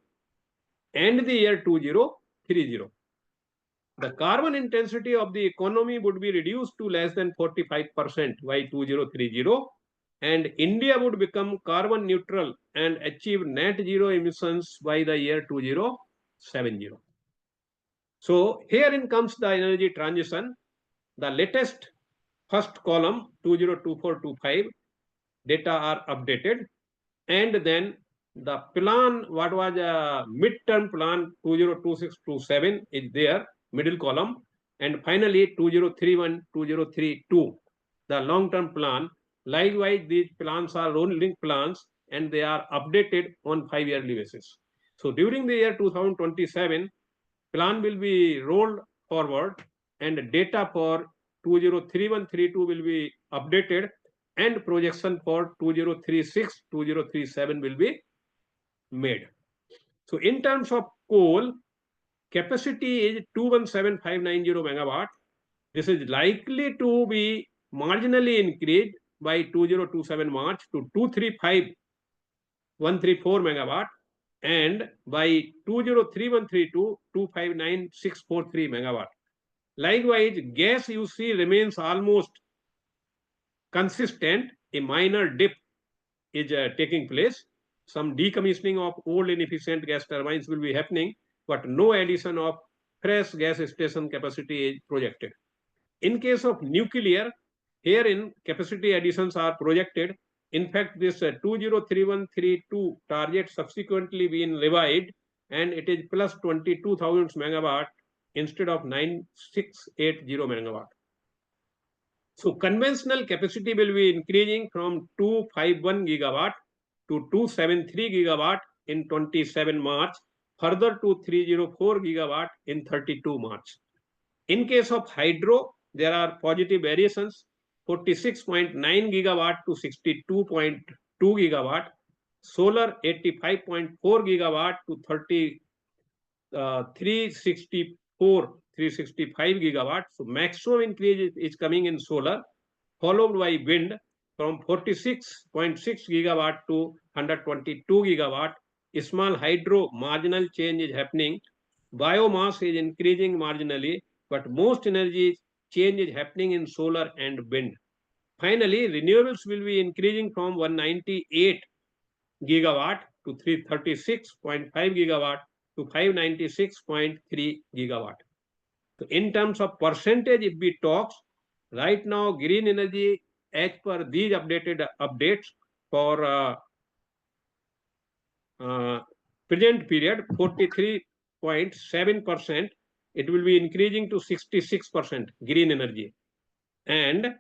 and the year 2030. The carbon intensity of the economy would be reduced to less than 45% by 2030, and India would become carbon neutral and achieve net zero emissions by the year 2050. 2070. So herein comes the energy transition. The latest first column 2024-25 data are updated, and then the plan, what was a midterm plan 2026-27 is there, middle column, and finally 2031-2032, the long-term plan. Likewise, these plans are rolling plans and they are updated on 5-yearly basis. So during the year 2027, plan will be rolled forward and data for 2031-32 will be updated, and projection for 2036-2037 will be made. So in terms of coal, capacity is 217590 megawatt. This is likely to be marginally increased by 2027 March to 235134 megawatt, and by 203132 259643 megawatt. Likewise, gas UC remains almost consistent. A minor dip is taking place. Some decommissioning of old inefficient gas turbines will be happening, but no addition of fresh gas station capacity is projected. In case of nuclear, herein capacity additions are projected. In fact, this 203132 target subsequently been revised, and it is plus 22,000 megawatt instead of 9680 megawatt. So conventional capacity will be increasing from 251 gigawatt to 273 gigawatt in 27 March, further to 304 gigawatt in 32 March. In case of hydro, there are positive variations, 46.9 gigawatt to 62.2 gigawatt, solar 85.4 gigawatt to 365 gigawatt. So maximum increase is coming in solar, followed by wind from 46.6 gigawatt to 122 gigawatt. Small hydro marginal change is happening. Biomass is increasing marginally, but most energy change is happening in solar and wind. Finally, renewables will be increasing from 198 gigawatt to 336.5 gigawatt to 596.3 gigawatt. So in terms of percentage, if we talk, right now green energy, as per these updated updates for present period, 43.7%, it will be increasing to 66% green energy. And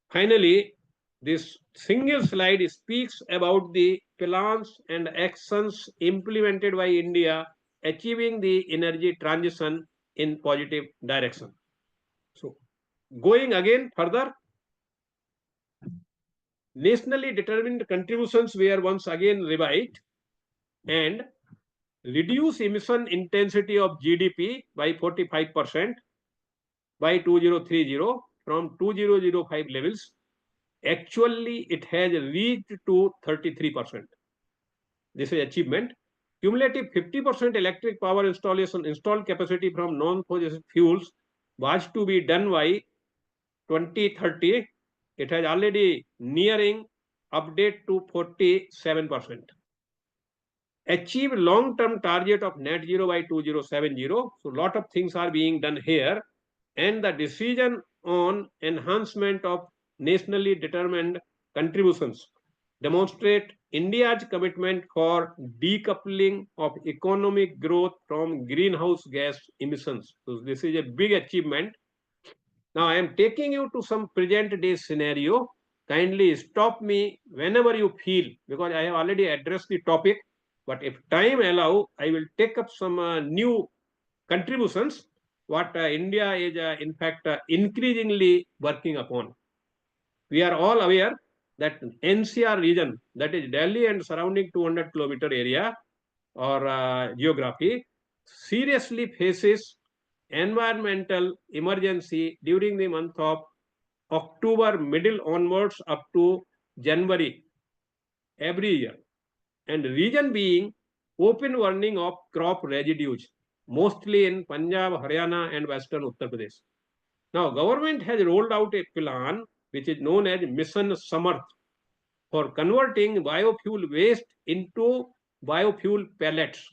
finally, this single slide speaks about the plans and actions implemented by India achieving the energy transition in positive direction. So going again further, nationally determined contributions were once again revised, and reduce emission intensity of GDP by 45% by 2030 from 2005 levels. Actually, it has reached to 33%. This is achievement. Cumulative 50% electric power installed capacity from non-fossil fuels was to be done by 2030. It has already nearing update to 47%. Achieve long-term target of net zero by 2070. So a lot of things are being done here, and the decision on enhancement of nationally determined contributions demonstrate India's commitment for decoupling of economic growth from greenhouse gas emissions. So this is a big achievement. Now I am taking you to some present day scenario. Kindly stop me whenever you feel, because I have already addressed the topic. But if time allow, I will take up some new contributions what India is in fact increasingly working upon. We are all aware that NCR region, that is Delhi and surrounding 200-kilometer area or geography, seriously faces environmental emergency during the month of October middle onwards up to January every year, and region being open burning of crop residues, mostly in Punjab, Haryana and Western Uttar Pradesh. Now, government has rolled out a plan which is known as Mission Samarth for converting biofuel waste into biofuel pellets.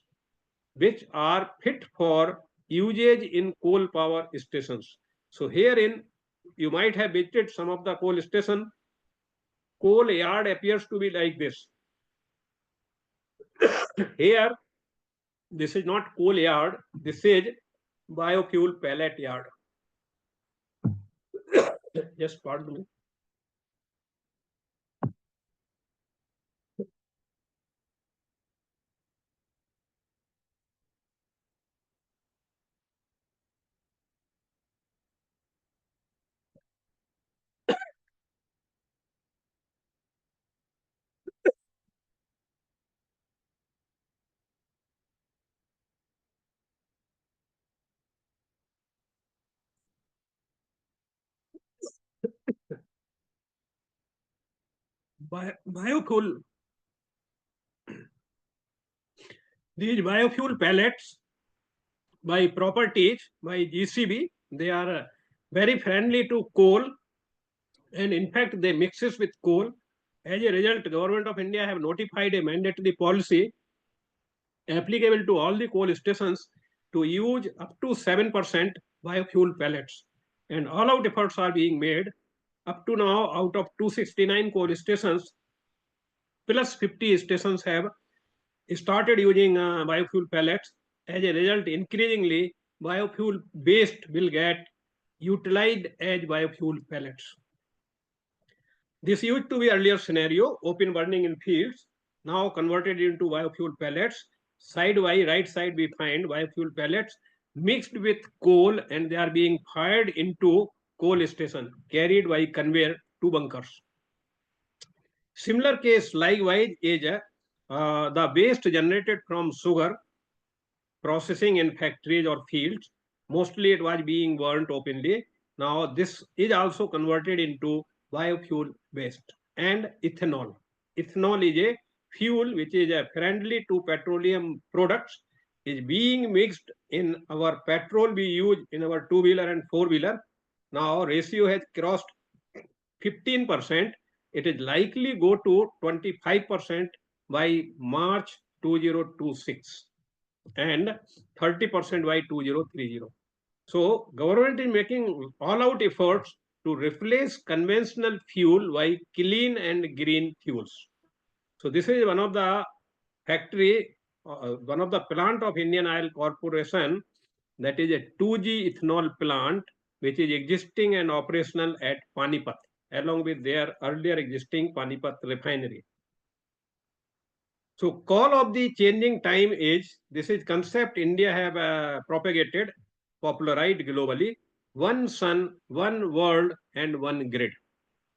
which are fit for usage in coal power stations. So herein, you might have visited some of the coal station. Coal yard appears to be like this. Here, this is not coal yard, this is biofuel pellet yard. Just pardon me. Biofuel, these biofuel pellets by properties, by GCB, they are very friendly to coal, and in fact they mixes with coal. As a result, Government of India have notified a mandatory policy applicable to all the coal stations to use up to 7% biofuel pellets. And all out efforts are being made. Up to now, out of 269 coal stations, plus 50 stations have started using biofuel pellets. As a result, increasingly, biofuel waste will get utilized as biofuel pellets. This used to be earlier scenario, open burning in fields, now converted into biofuel pellets. Side by right side, we find biofuel pellets mixed with coal, and they are being fired into coal station, carried by conveyor to bunkers. Similar case likewise is the waste generated from sugar processing in factories or fields. Mostly it was being burnt openly. Now this is also converted into biofuel waste. And ethanol. Ethanol is a fuel which is friendly to petroleum products, is being mixed in our petrol we use in our two-wheeler and four-wheeler. Now ratio has crossed 15%. It is likely go to 25% by March 2026 and 30% by 2030. So government is making all out efforts to replace conventional fuel by clean and green fuels. So this is one of the factory, one of the plant of Indian Oil Corporation, that is a 2G ethanol plant which is existing and operational at Panipat along with their earlier existing Panipat refinery. So call of the changing time age, this is concept India have propagated, popularized globally. One sun, one world, and one grid.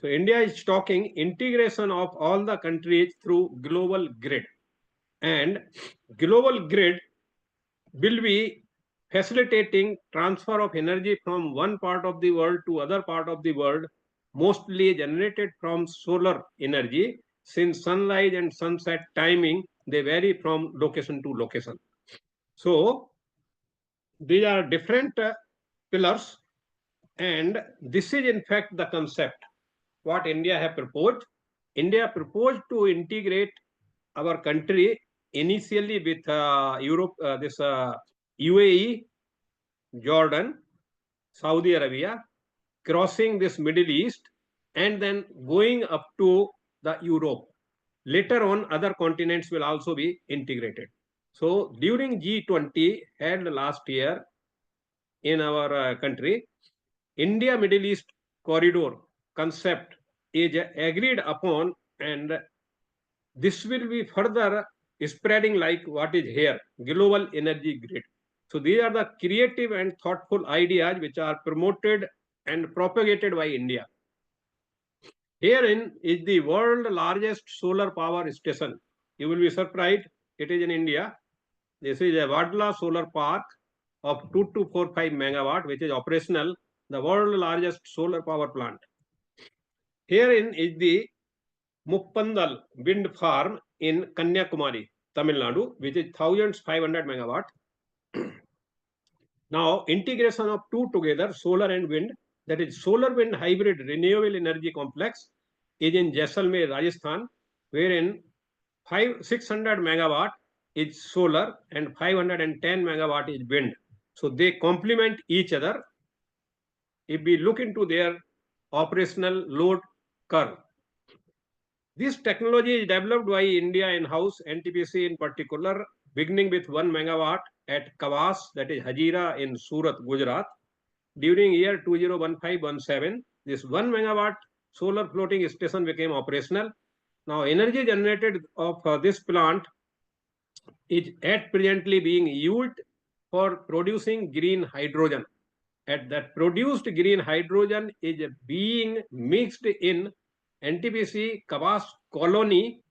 So India is talking integration of all the countries through global grid. And global grid will be facilitating transfer of energy from one part of the world to other part of the world, mostly generated from solar energy. Since sunrise and sunset timing, they vary from location to location. So these are different pillars, and this is in fact the concept what India have proposed. India proposed to integrate our country initially with Europe, this UAE, Jordan, Saudi Arabia, crossing this Middle East, and then going up to the Europe. Later on, other continents will also be integrated. So during G20 held last year in our country, India Middle East corridor concept is agreed upon, and this will be further spreading like what is here, global energy grid. So these are the creative and thoughtful ideas which are promoted and propagated by India. Herein is the world largest solar power station. You will be surprised, it is in India. This is a Wadla solar park of 2245 megawatt, which is operational, the world largest solar power plant. Herein is the Muppandal wind farm in Kanyakumari, Tamil Nadu, which is 1500 megawatt. Now, integration of two together, solar and wind, that is solar wind hybrid renewable energy complex, is in Jaisalmer, Rajasthan, wherein 600 megawatt is solar and 510 megawatt is wind. So they complement each other. If we look into their operational load curve, this technology is developed by India in-house, NTPC in particular, beginning with 1 megawatt at Kawas, that is Hajira in Surat, Gujarat. During year 2015-17, this 1 megawatt solar floating station became operational. Now, energy generated of this plant is at presently being used for producing green hydrogen. And that produced green hydrogen is being mixed in NTPC Kawas colony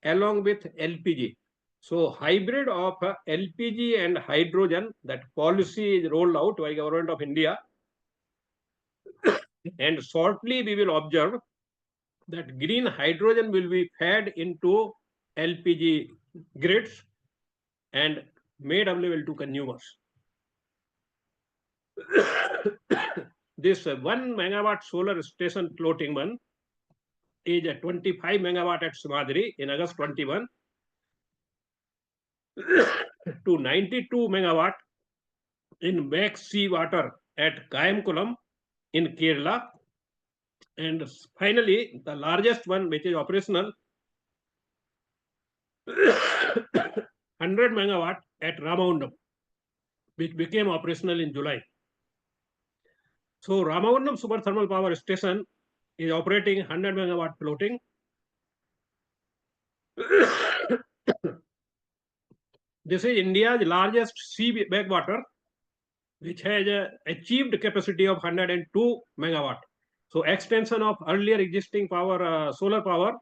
along with LPG. So hybrid of LPG and hydrogen, that policy is rolled out by Government of India. And shortly we will observe that green hydrogen will be fed into LPG grids and made available to consumers. This 1 megawatt solar station floating one is a 25 megawatt at Simadri in August 21 to 92 megawatt in Back Sea Water at Kayamkulam in Kerala. And finally, the largest one, which is operational, 100 megawatt at Ramagundam, which became operational in July. So Ramagundam Super Thermal Power Station is operating 100 megawatt floating. This is India's largest sea backwater, which has achieved capacity of 102 megawatt. So extension of earlier existing power, solar power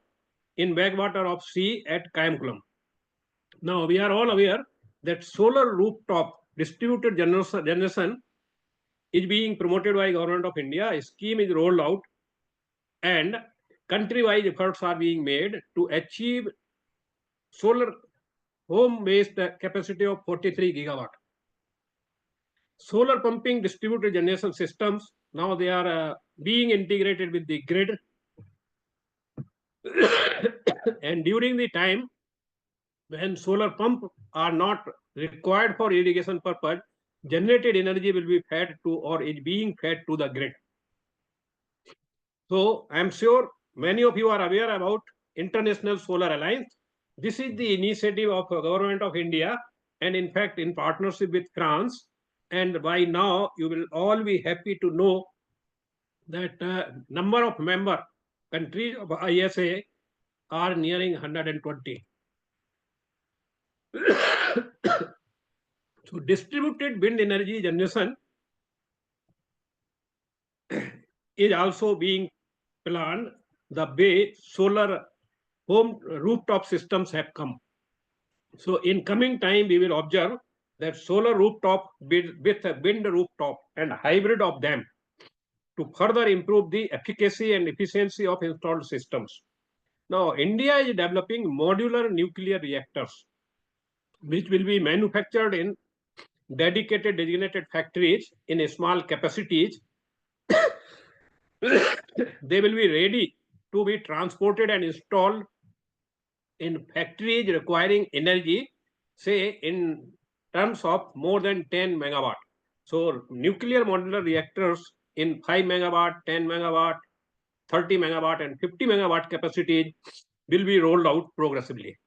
in backwater of sea at Kayamkulam. Now we are all aware that solar rooftop distributed generation is being promoted by Government of India. A scheme is rolled out and country-wide efforts are being made to achieve solar home-based capacity of 43 gigawatt. Solar pumping distributed generation systems, now they are being integrated with the grid. And during the time when solar pump are not required for irrigation purpose, generated energy will be fed to or is being fed to the grid. So I am sure many of you are aware about International Solar Alliance. This is the initiative of Government of India and in fact in partnership with France. And by now you will all be happy to know that number of member countries of ISA are nearing 120. So distributed wind energy generation is also being planned the way solar home rooftop systems have come. So in coming time, we will observe that solar rooftop with a wind rooftop and hybrid of them to further improve the efficacy and efficiency of installed systems. Now, India is developing modular nuclear reactors, which will be manufactured in dedicated designated factories in a small capacities. They will be ready to be transported and installed in factories requiring energy, say in terms of more than 10 megawatt. So nuclear modular reactors in 5 megawatt, 10 megawatt, 30 megawatt and 50 megawatt capacities will be rolled out progressively.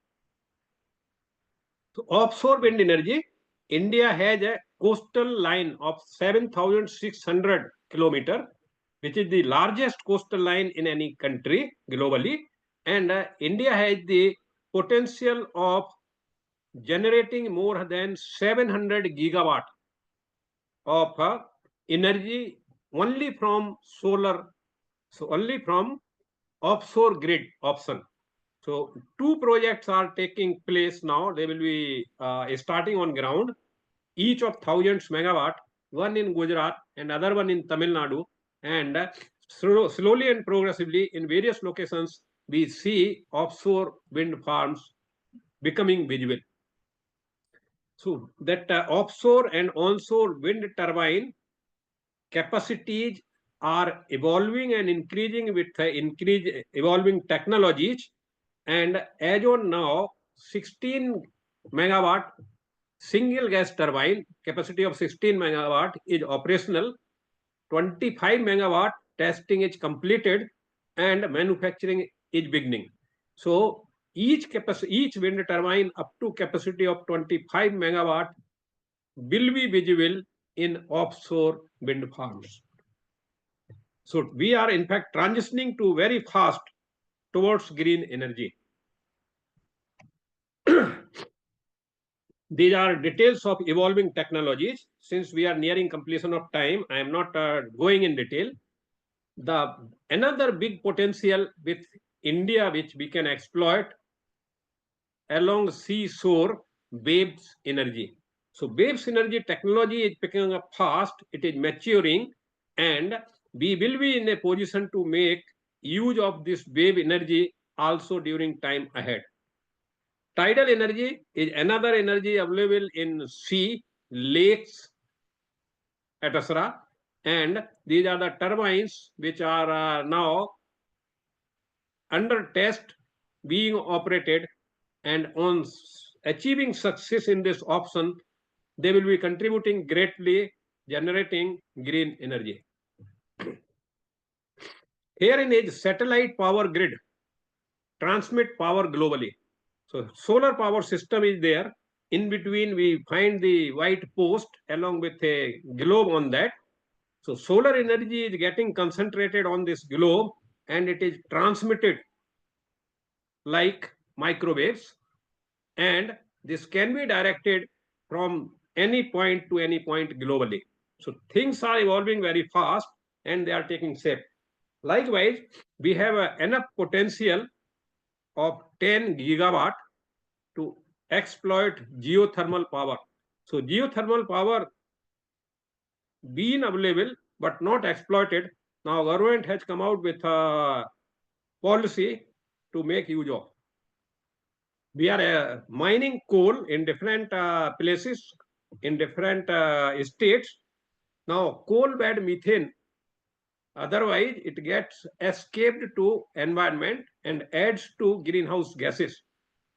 So offshore wind energy, India has a coastal line of 7,600 kilometers, which is the largest coastal line in any country globally. And India has the potential of generating more than 700 gigawatt of energy only from solar, so only from offshore grid option. So two projects are taking place now. They will be starting on ground, each of thousands megawatt, one in Gujarat and other one in Tamil Nadu. And slowly and progressively in various locations, we see offshore wind farms becoming visible. So that offshore and onshore wind turbine capacities are evolving and increasing with evolving technologies. And as on now, 16 megawatt single gas turbine capacity of 16 megawatt is operational. 25 megawatt testing is completed and manufacturing is beginning. So each wind turbine up to capacity of 25 megawatt will be visible in offshore wind farms. So we are in fact transitioning to very fast towards green energy. These are details of evolving technologies. Since we are nearing completion of time, I am not going in detail. Another big potential with India, which we can exploit along seashore, waves energy. So waves energy technology is picking up fast, it is maturing, and we will be in a position to make use of this wave energy also during time ahead. Tidal energy is another energy available in sea, lakes, etc. And these are the turbines which are now under test being operated, and on achieving success in this option, they will be contributing greatly, generating green energy. Herein is satellite power grid, transmit power globally. So solar power system is there. In between, we find the white post along with a globe on that. So solar energy is getting concentrated on this globe and it is transmitted like microwaves, and this can be directed from any point to any point globally. So things are evolving very fast and they are taking shape. Likewise, we have enough potential of 10 gigawatt to exploit geothermal power. So geothermal power been available but not exploited. Now government has come out with a policy to make use of. We are mining coal in different places, in different states. Now coal bed methane, otherwise it gets escaped to environment and adds to greenhouse gases.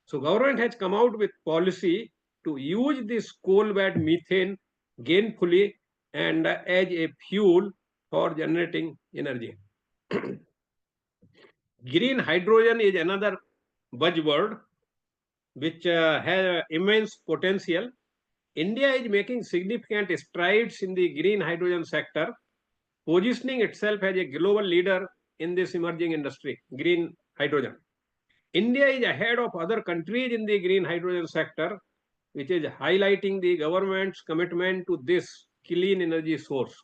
So government has come out with policy to use this coal bed methane gainfully and as a fuel for generating energy. Green hydrogen is another buzzword which has immense potential. India is making significant strides in the green hydrogen sector, positioning itself as a global leader in this emerging industry, green hydrogen. India is ahead of other countries in the green hydrogen sector, which is highlighting the government's commitment to this clean energy source.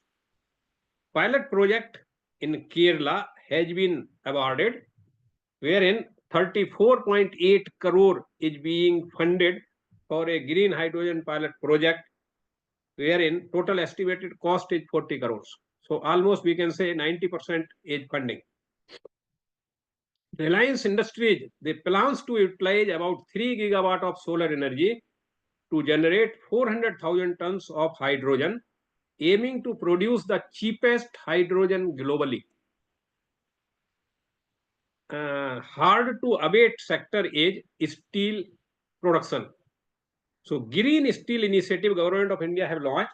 Pilot project in Kerala has been awarded, wherein 34.8 crore is being funded for a green hydrogen pilot project, wherein total estimated cost is 40 crores. So almost we can say 90% is funding. Reliance Industries, they plans to utilize about 3 gigawatt of solar energy to generate 400,000 tons of hydrogen, aiming to produce the cheapest hydrogen globally. Hard to abate sector is steel production. So Green Steel Initiative Government of India have launched.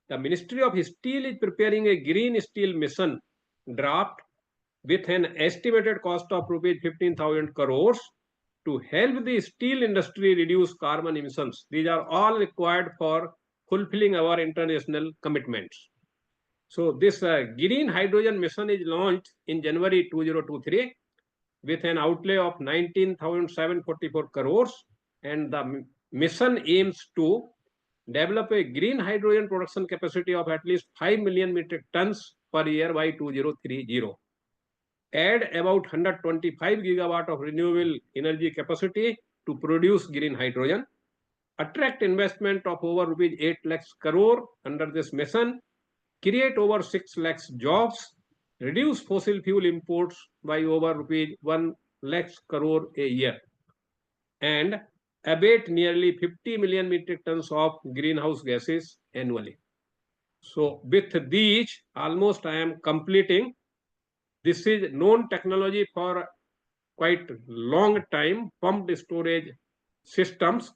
The Ministry of Steel is preparing a green steel mission draft with an estimated cost of rupees 15,000 crores to help the steel industry reduce carbon emissions. These are all required for fulfilling our international commitments. So this green hydrogen mission is launched in January 2023 with an outlay of 19,744 crores, and the mission aims to develop a green hydrogen production capacity of at least 5 million metric tons per year by 2030. Add about 125 gigawatt of renewable energy capacity to produce green hydrogen, attract investment of over rupees 8 lakhs crore under this mission, create over 6 lakhs jobs, reduce fossil fuel imports by over rupees 1 lakhs crore a year, and abate nearly 50 million metric tons of greenhouse gases annually. So with these, almost I am completing. This is known technology for quite long time, pumped storage systems.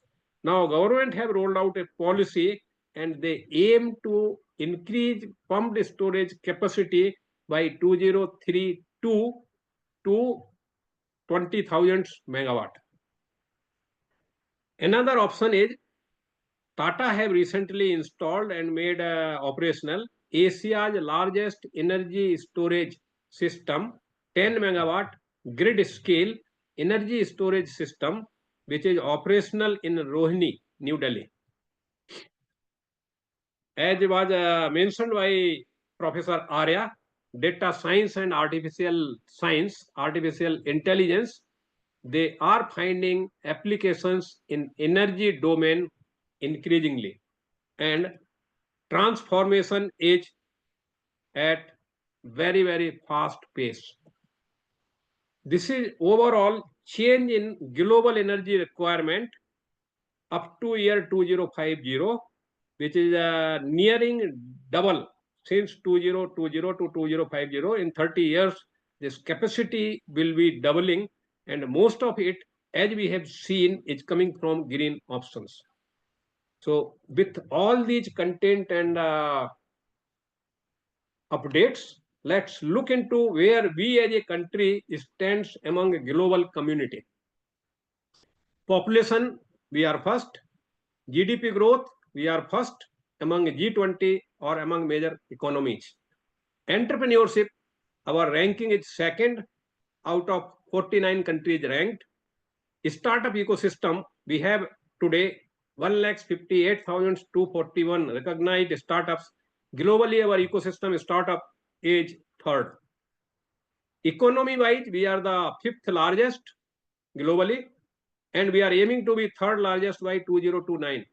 Now, government have rolled out a policy and they aim to increase pumped storage capacity by 2032 to 20,000 megawatt. Another option is Tata have recently installed and made operational Asia's largest energy storage system, 10 megawatt grid scale energy storage system, which is operational in Rohini, New Delhi. As was mentioned by Professor Arya, data science and artificial intelligence, they are finding applications in energy domain increasingly, and transformation is at very fast pace. This is overall change in global energy requirement up to year 2050, which is nearing double since 2020 to 2050. In 30 years, this capacity will be doubling, and most of it, as we have seen, is coming from green options. So with all these content and updates, let's look into where we as a country stands among a global community. Population, we are first. GDP growth, we are first among G20 or among major economies. Entrepreneurship, our ranking is second out of 49 countries ranked. Startup ecosystem, we have today 1,58,241 recognized startups. Globally, our ecosystem startup is third. Economy-wise, we are the fifth largest globally, and we are aiming to be third largest by 2029.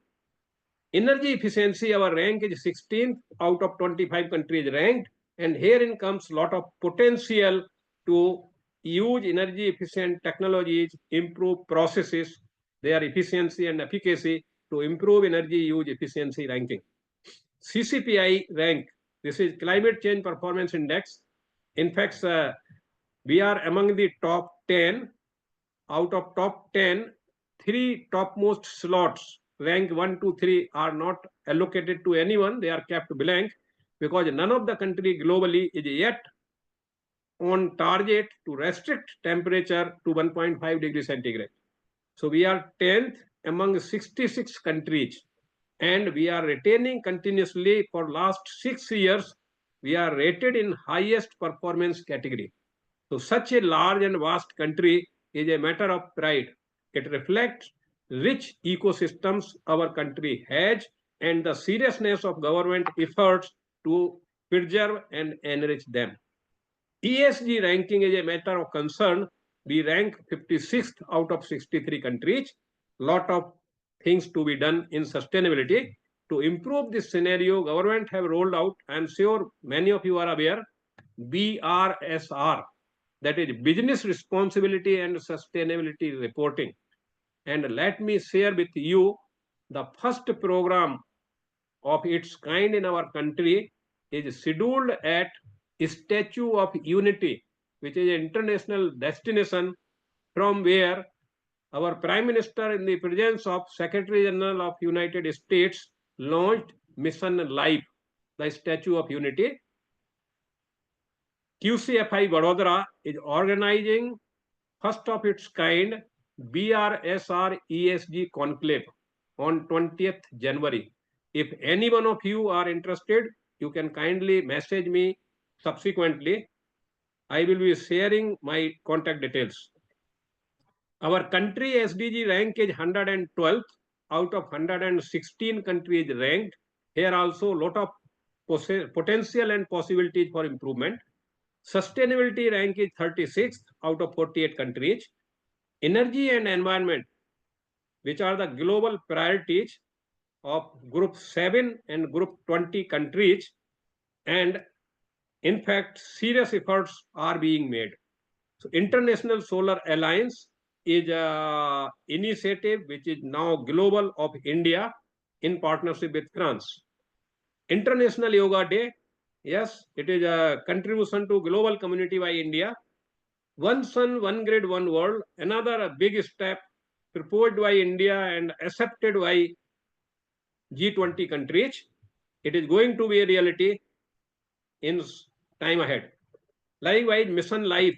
Energy efficiency, our rank is 16th out of 25 countries ranked, and herein comes a lot of potential to use energy efficient technologies, improve processes, their efficiency and efficacy to improve energy use efficiency ranking. CCPI rank, this is Climate Change Performance Index. In fact, we are among the top 10. Out of top 10, 3 topmost slots, rank 1, 2, 3, are not allocated to anyone. They are kept blank because none of the country globally is yet on target to restrict temperature to 1.5 degrees centigrade. So we are 10th among 66 countries, and we are retaining continuously for last 6 years. We are rated in highest performance category. So such a large and vast country is a matter of pride. It reflects rich ecosystems our country has and the seriousness of government efforts to preserve and enrich them. ESG ranking is a matter of concern. We rank 56th out of 63 countries. Lot of things to be done in sustainability. To improve this scenario, government have rolled out, I am sure many of you are aware, BRSR, that is Business Responsibility and Sustainability Reporting. And let me share with you the first program of its kind in our country is scheduled at Statue of Unity, which is an international destination from where our Prime Minister, in the presence of Secretary General of United States, launched Mission Life, the Statue of Unity. QCFI Vadodara is organizing first of its kind BRSR ESG conclave on 20th January. If any one of you are interested, you can kindly message me subsequently. I will be sharing my contact details. Our country SDG rank is 112th out of 116 countries ranked. Here also a lot of potential and possibilities for improvement. Sustainability rank is 36th out of 48 countries. Energy and environment, which are the global priorities of Group 7 and Group 20 countries, and in fact, serious efforts are being made. So, International Solar Alliance is an initiative which is now global of India in partnership with France. International Yoga Day, yes, it is a contribution to global community by India. One sun, one grid, one world, another big step proposed by India and accepted by G20 countries, it is going to be a reality in time ahead. Likewise, Mission Life,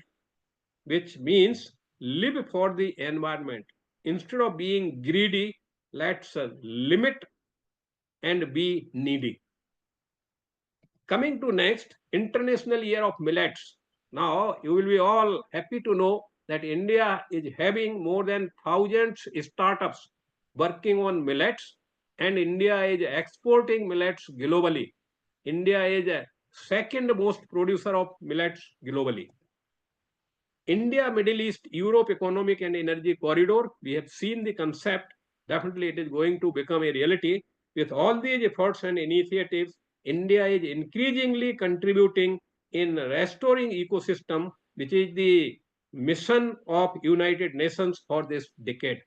which means live for the environment. Instead of being greedy, let's limit and be needy. Coming to next, International Year of Millets. Now, you will be all happy to know that India is having more than thousands startups working on millets, and India is exporting millets globally. India is a second most producer of millets globally. India, Middle East, Europe Economic and Energy Corridor, we have seen the concept. Definitely it is going to become a reality. With all these efforts and initiatives, India is increasingly contributing in restoring ecosystem, which is the mission of United Nations for this decade.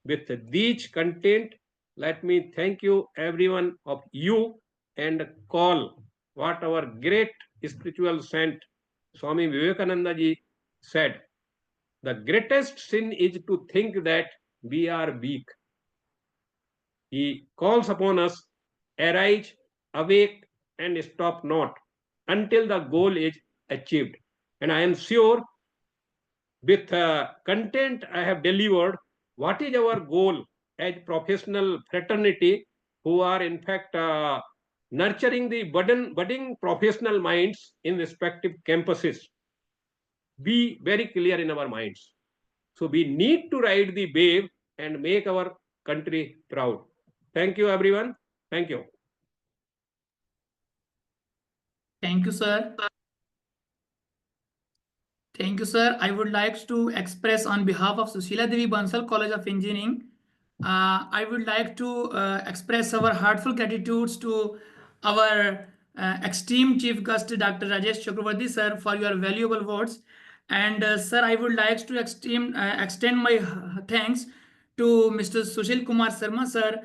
With these content, let me thank you everyone of you and call what our great spiritual saint Swami Vivekananda ji said, the greatest sin is to think that we are weak. He calls upon us, arise, awake, and stop not until the goal is achieved. And I am sure with content I have delivered, what is our goal as professional fraternity who are in fact nurturing the budding professional minds in respective campuses. Be very clear in our minds. So we need to ride the wave and make our country proud. Thank you, everyone. Thank you. Thank you, sir. Thank you, sir. I would like to express on behalf of Sushila Devi Bansal College of Engineering, I would like to express our heartfelt gratitudes to our esteemed chief guest, Dr. Rajesh Chakravarti, sir, for your valuable words. And sir, I would like to extend my thanks to Mr. Sushil Kumar Sharma, sir.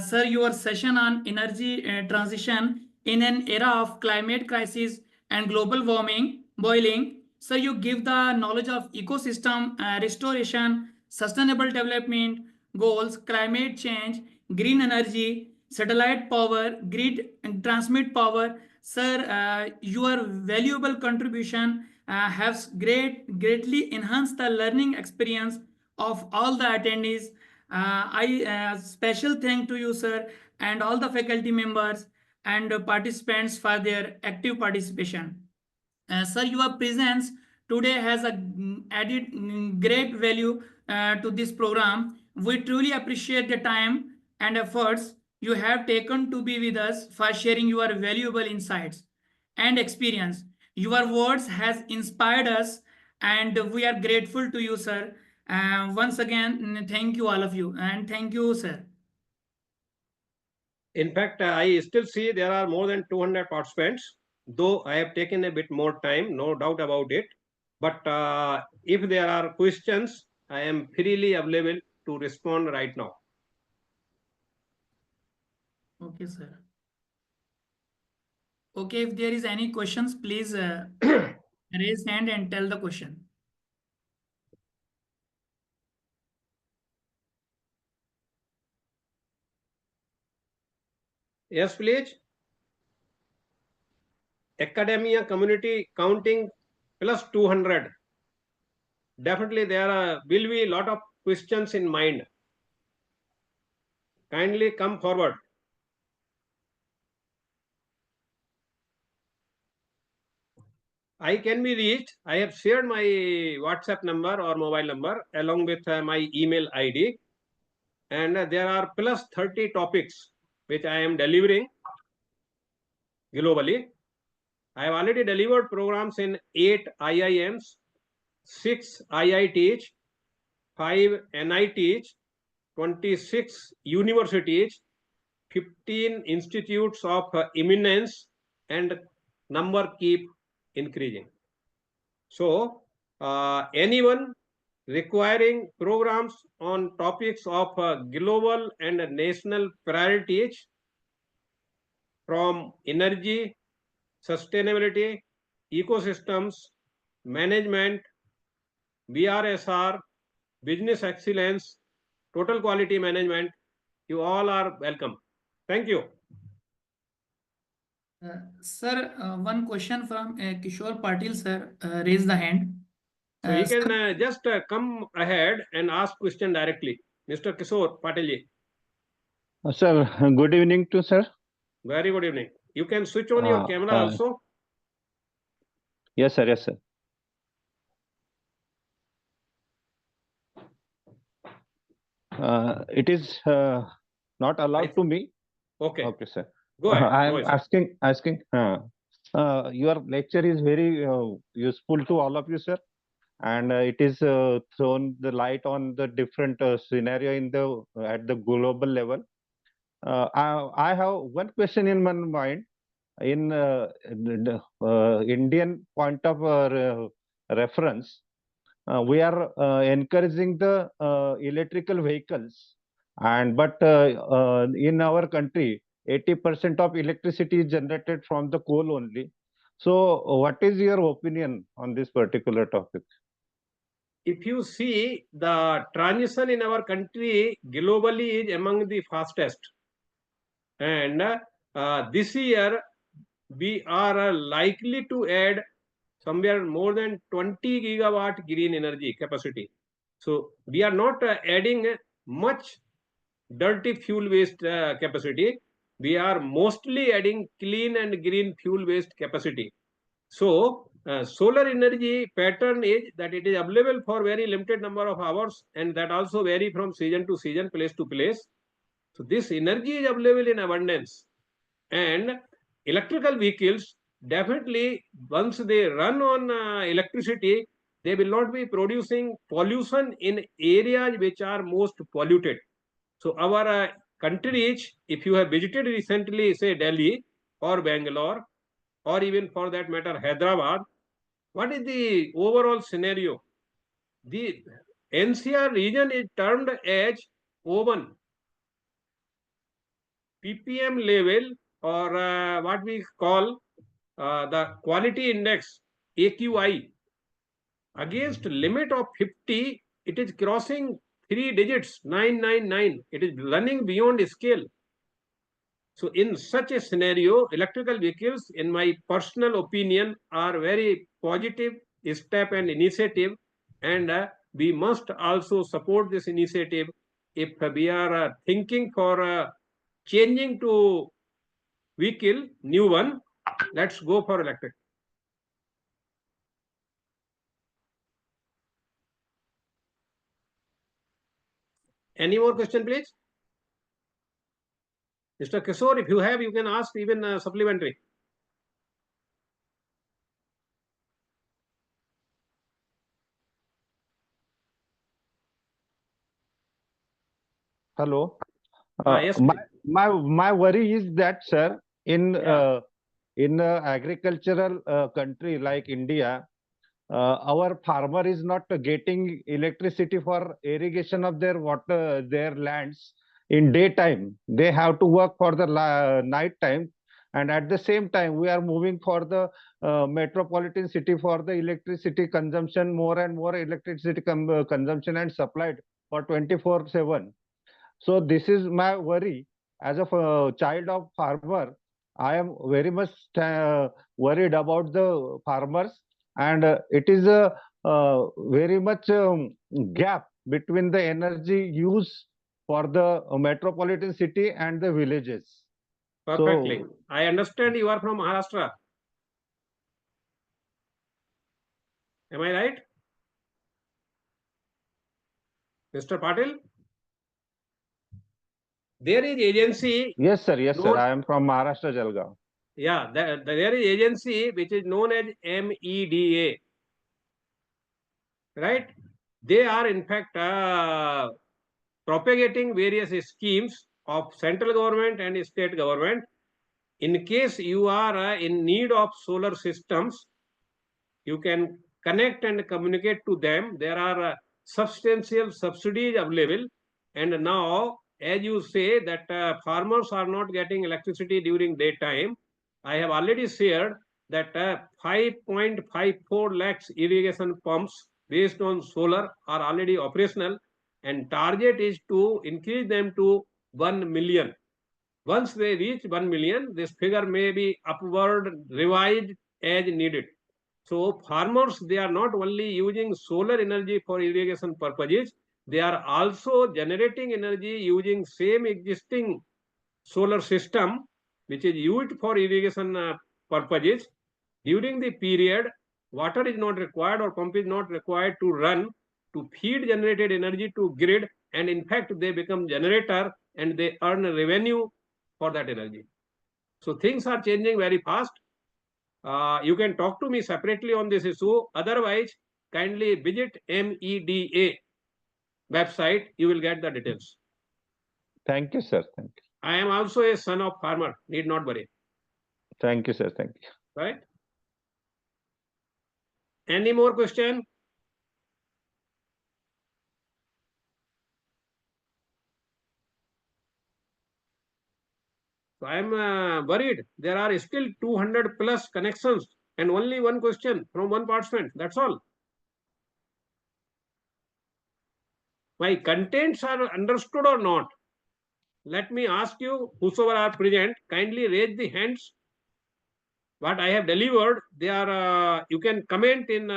Sir, your session on energy transition in an era of climate crisis and global warming, boiling. So you give the knowledge of ecosystem restoration, sustainable development goals, climate change, green energy, satellite power, grid and transmit power. Sir, your valuable contribution has greatly enhanced the learning experience of all the attendees. I special thank to you, sir, and all the faculty members and participants for their active participation. Sir, your presence today has added great value to this program. We truly appreciate the time and efforts you have taken to be with us for sharing your valuable insights and experience. Your words has inspired us and we are grateful to you, sir. Once again, thank you all of you and thank you, sir. In fact, I still see there are more than 200 participants, though I have taken a bit more time, no doubt about it. But if there are questions, I am freely available to respond right now. Okay, sir. Okay, if there is any questions, please raise hand and tell the question. Yes, please. Academia community counting plus 200. Definitely there will be a lot of questions in mind. Kindly come forward. I can be reached. I have shared my WhatsApp number or mobile number along with my email ID. And there are plus 30 topics which I am delivering globally. I have already delivered programs in 8 IIMs, 6 IITs, 5 NITs, 26 universities, 15 institutes of eminence, and number keep increasing. So anyone requiring programs on topics of global and national priorities from energy, sustainability, ecosystems, management, BRSR, business excellence, total quality management. You all are welcome. Thank you. Sir, one question from Kishore Patil, sir, raise the hand. So he Sir, can just come ahead and ask question directly. Mr. Kishore Patil. Sir, good evening to sir. Very good evening. You can switch on your camera also. Yes, sir. Yes, sir. It is not allowed to me. Okay. Okay, sir. Go ahead. I No am issue. asking. Your lecture is very useful to all of you, sir, and it is thrown the light on the different scenario in the at the global level. I have one question in my mind. In the Indian point of reference, we are encouraging the electrical vehicles, and but in our country, 80% of electricity is generated from the coal only. So, what is your opinion on this particular topic? If you see, the transition in our country globally is among the fastest. And this year, we are likely to add somewhere more than 20 gigawatt green energy capacity. So we are not adding much dirty fuel waste capacity. We are mostly adding clean and green fuel waste capacity. So solar energy pattern is that it is available for very limited number of hours, and that also vary from season to season, place to place. So this energy is available in abundance. And electrical vehicles, definitely once they run on electricity, they will not be producing pollution in areas which are most polluted. So our countries, if you have visited recently, say Delhi or Bangalore, or even for that matter Hyderabad, what is the overall scenario? The NCR region is termed as O1, ppm level, or what we call the quality index, AQI, against limit of 50, it is crossing 3 digits, 999. It is running beyond scale. So in such a scenario, electrical vehicles, in my personal opinion, are very positive step and initiative, and we must also support this initiative if we are thinking for changing to vehicle, new one. Let's go for electric. Any more question, please? Mr. Kishore, if you have, you can ask even supplementary. Hello. Yes, My worry is that, sir, in agricultural country like India, our farmer is not getting electricity for irrigation of their water, their lands in daytime. They have to work for the night time, and at the same time, we are moving for the metropolitan city for the electricity consumption, more and more electricity consumption and supplied for 24/7. So this is my worry. As a child of farmer, I am very much worried about the farmers, and it is a very much gap between the energy use for the metropolitan city and the villages. perfectly. So, I understand you are from Maharashtra. Am I right? Mr. Patil? There is agency. yes, sir. Yes, sir. known, I am from Maharashtra, Jalgaon. Yeah, there is agency which is known as MEDA. Right? They are in fact propagating various schemes of central government and state government. In case you are in need of solar systems, you can connect and communicate to them. There are substantial subsidies available. And now, as you say that farmers are not getting electricity during daytime, I have already shared that 5.54 lakhs irrigation pumps based on solar are already operational. and target is to increase them to 1 million. Once they reach 1 million, this figure may be upward revised as needed. So farmers, they are not only using solar energy for irrigation purposes, they are also generating energy using same existing solar system which is used for irrigation purposes. During the period, water is not required or pump is not required to run to feed generated energy to grid, and in fact they become generator and they earn revenue for that energy. So things are changing very fast. You can talk to me separately on this issue. Otherwise, kindly visit MEDA website. You will get the details. Thank you, sir. Thank you. I am also a son of farmer. Need not worry. Thank you, sir. Thank you. Right? Any more question? So I am worried. There are still 200 plus connections and only one question from one participant. That's all. My contents are understood or not? Let me ask you, whosoever are present, kindly raise the hands. What I have delivered, they are. You can comment in.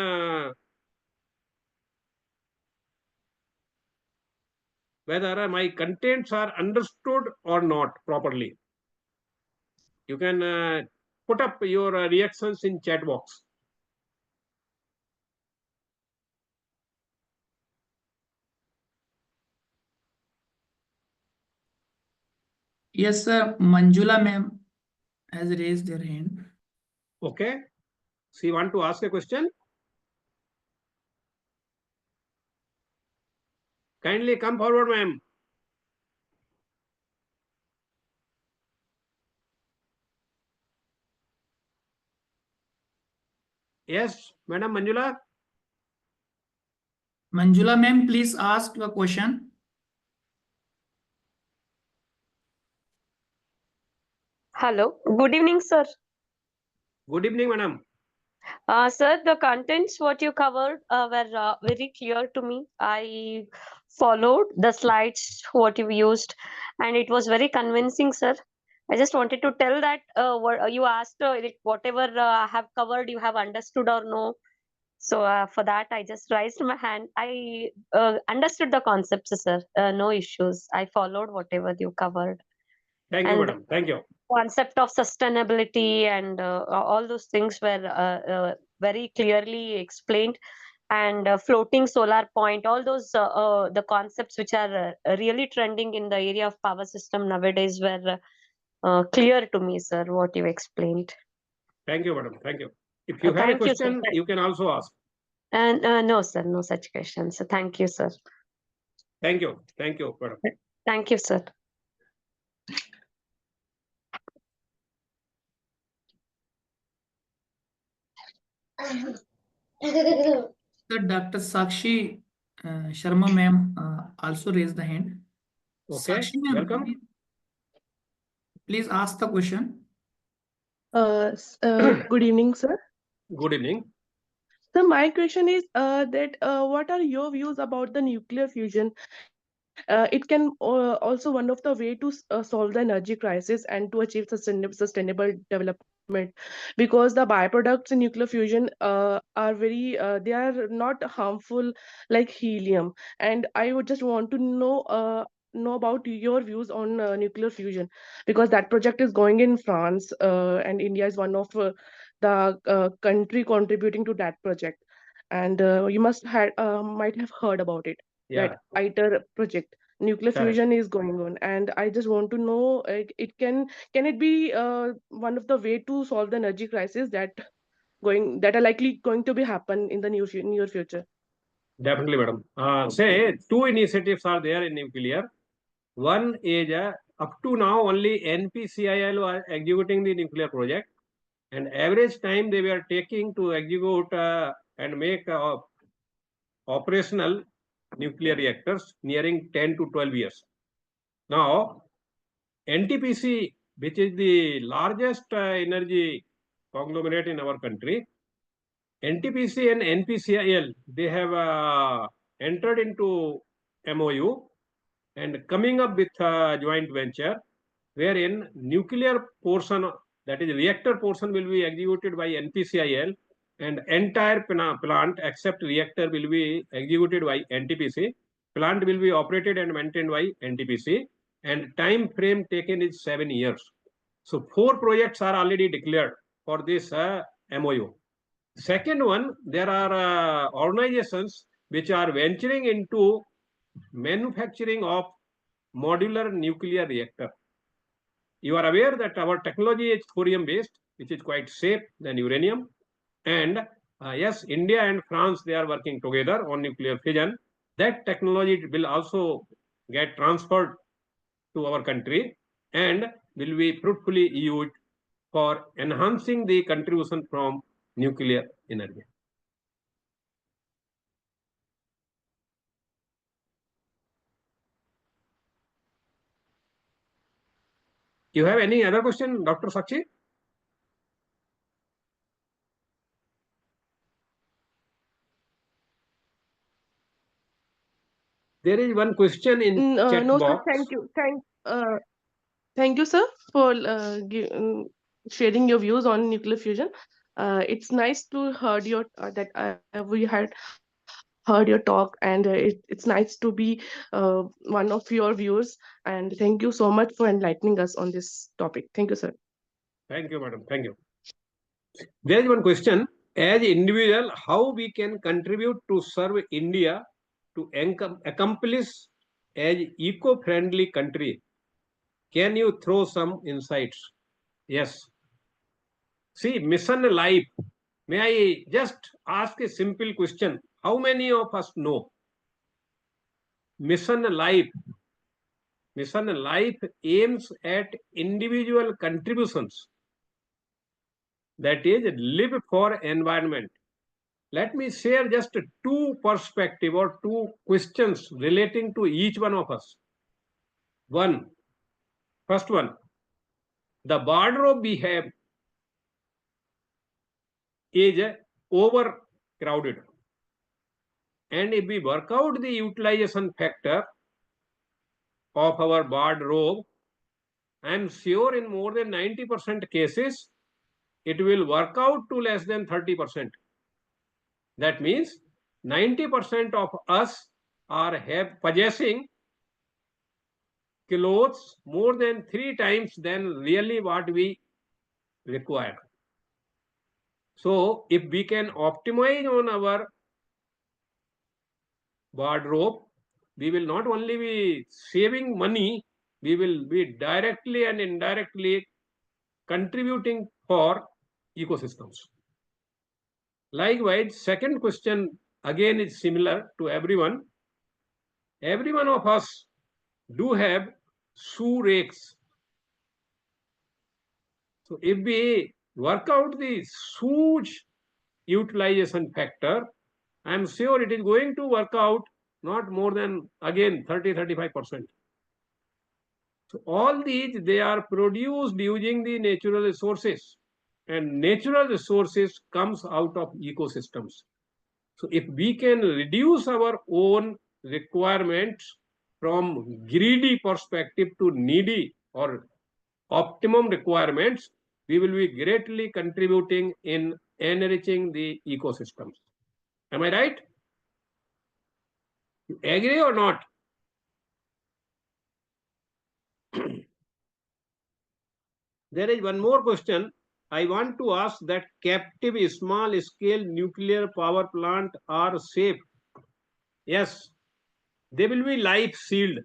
Whether my contents are understood or not properly. You can put up your reactions in chat box. Yes, sir. Manjula ma'am has raised their hand. Okay. She want to ask a question. Kindly come forward, ma'am. Yes, Madam Manjula. Manjula ma'am, please ask your question. Hello, good evening, sir. Good evening, madam. Sir, the contents what you covered were very clear to me. I followed the slides what you used, and it was very convincing, sir. I just wanted to tell that what you asked, whatever I have covered, you have understood or no. So for that, I just raised my hand. I understood the concepts, sir. No issues. I followed whatever you covered. Thank you, And madam. Thank you. concept of sustainability and all those things were very clearly explained, and floating solar point, all those the concepts which are really trending in the area of power system nowadays were clear to me, sir, what you explained. Thank you, madam. Thank you. If you have a Thank you, sir. question, you can also ask. And no, sir, no such questions. So thank you, sir. Thank you. Thank you, madam. Thank you, sir. Sir, Dr. Sakshi Sharma ma'am also raised the hand. Okay, Sakshi ma'am, welcome. please ask the question. Good evening, sir. Good evening. So my question is that what are your views about the nuclear fusion? It can also one of the way to solve the energy crisis and to achieve sustainable development, because the byproducts in nuclear fusion are very they are not harmful like helium. And I would just want to know about your views on nuclear fusion, because that project is going in France, and India is one of the country contributing to that project. And you might have heard about it, Yeah. that ITER project. Nuclear Correct. fusion is going on, and I just want to know, it can it be one of the way to solve the energy crisis that are likely going to be happen in the near future? Definitely, madam. Say two initiatives are there in nuclear. One is up to now only NPCIL was executing the nuclear project, and average time they were taking to execute and make operational nuclear reactors nearing 10 to 12 years. Now, NTPC, which is the largest energy conglomerate in our country, NTPC and NPCIL, they have entered into MOU and coming up with a joint venture wherein nuclear portion, that is reactor portion, will be executed by NPCIL and entire plant except reactor will be executed by NTPC. Plant will be operated and maintained by NTPC and time frame taken is 7 years. So 4 projects are already declared for this MOU. Second one, there are organizations which are venturing into manufacturing of modular nuclear reactor. You are aware that our technology is thorium based, which is quite safe than uranium. And yes, India and France, they are working together on nuclear fission. That technology will also get transferred to our country and will be fruitfully used for enhancing the contribution from nuclear energy. You have any other question, Dr. Sakshi? There is one question in chat No, sir. box. Thank you, sir, for sharing your views on nuclear fusion. It's nice to heard your we had heard your talk, and it's nice to be one of your viewers. And thank you so much for enlightening us on this topic. Thank you, sir. Thank you, madam. Thank you. There is one question. As individual, how we can contribute to serve India to accomplish as eco-friendly country? Can you throw some insights? Yes. See, mission life. May I just ask a simple question? How many of us know? Mission life. Mission life aims at individual contributions. That is, live for environment. Let me share just 2 perspectives or 2 questions relating to each one of us. First one, the wardrobe we have is overcrowded. And if we work out the utilization factor of our wardrobe, I am sure in more than 90% cases, it will work out to less than 30%. That means 90% of us are possessing clothes more than 3 times than really what we require. So if we can optimize on our wardrobe, we will not only be saving money, we will be directly and indirectly contributing for ecosystems. Likewise, second question again is similar to everyone. Every one of us do have shoe rakes. So if we work out the huge utilization factor, I am sure it is going to work out not more than again 30-35%. So all these, they are produced using the natural resources, and natural resources comes out of ecosystems. So if we can reduce our own requirements from greedy perspective to needy or optimum requirements, we will be greatly contributing in enriching the ecosystems. Am I right? You agree or not? There is one more question. I want to ask that captive small scale nuclear power plant are safe. Yes, they will be life sealed.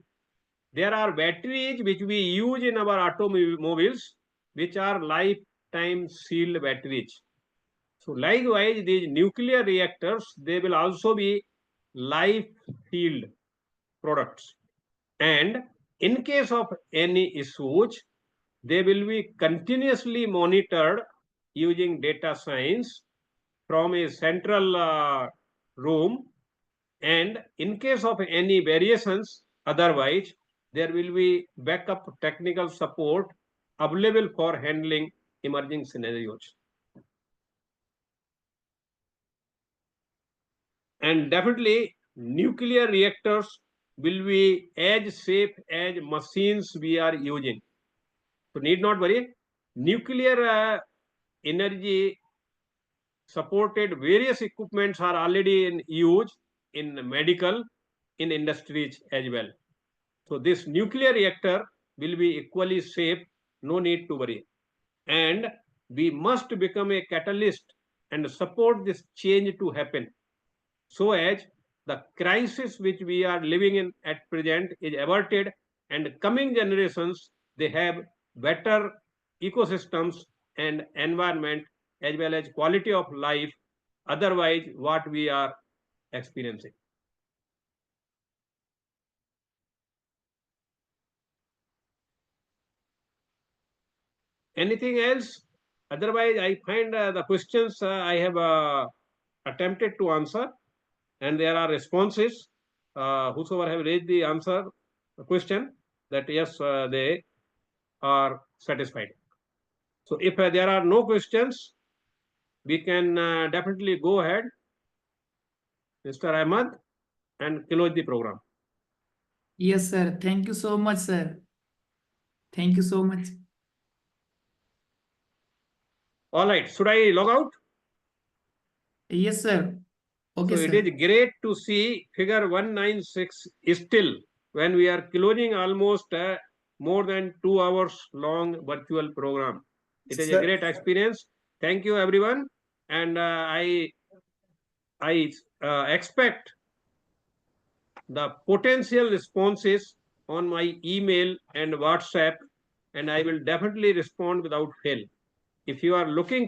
There are batteries which we use in our automobiles, which are lifetime sealed batteries. So likewise, these nuclear reactors, they will also be life sealed products. And in case of any issues, they will be continuously monitored using data science from a central room. And in case of any variations, otherwise, there will be backup technical support available for handling emerging scenarios. And definitely, nuclear reactors will be as safe as machines we are using. So need not worry. Nuclear energy supported various equipments are already in use in medical, in industries as well. So this nuclear reactor will be equally safe, no need to worry. And we must become a catalyst and support this change to happen, so as the crisis which we are living in at present is averted, and coming generations, they have better ecosystems and environment as well as quality of life, otherwise what we are experiencing. Anything else? Otherwise, I find the questions I have attempted to answer, and there are responses. Whosoever have raised the answer, the question, that yes, they are satisfied. So if there are no questions, we can definitely go ahead, Mr. Ahmad, and close the program. Yes, sir. Thank you so much, sir. Thank you so much. All right, should I log out? Yes, sir. Okay, so sir. it is great to see figure 196 still when we are closing almost more than 2 hours long virtual program. It is a great experience. Thank you, everyone. And I expect the potential responses on my email and WhatsApp, and I will definitely respond without fail. If you are looking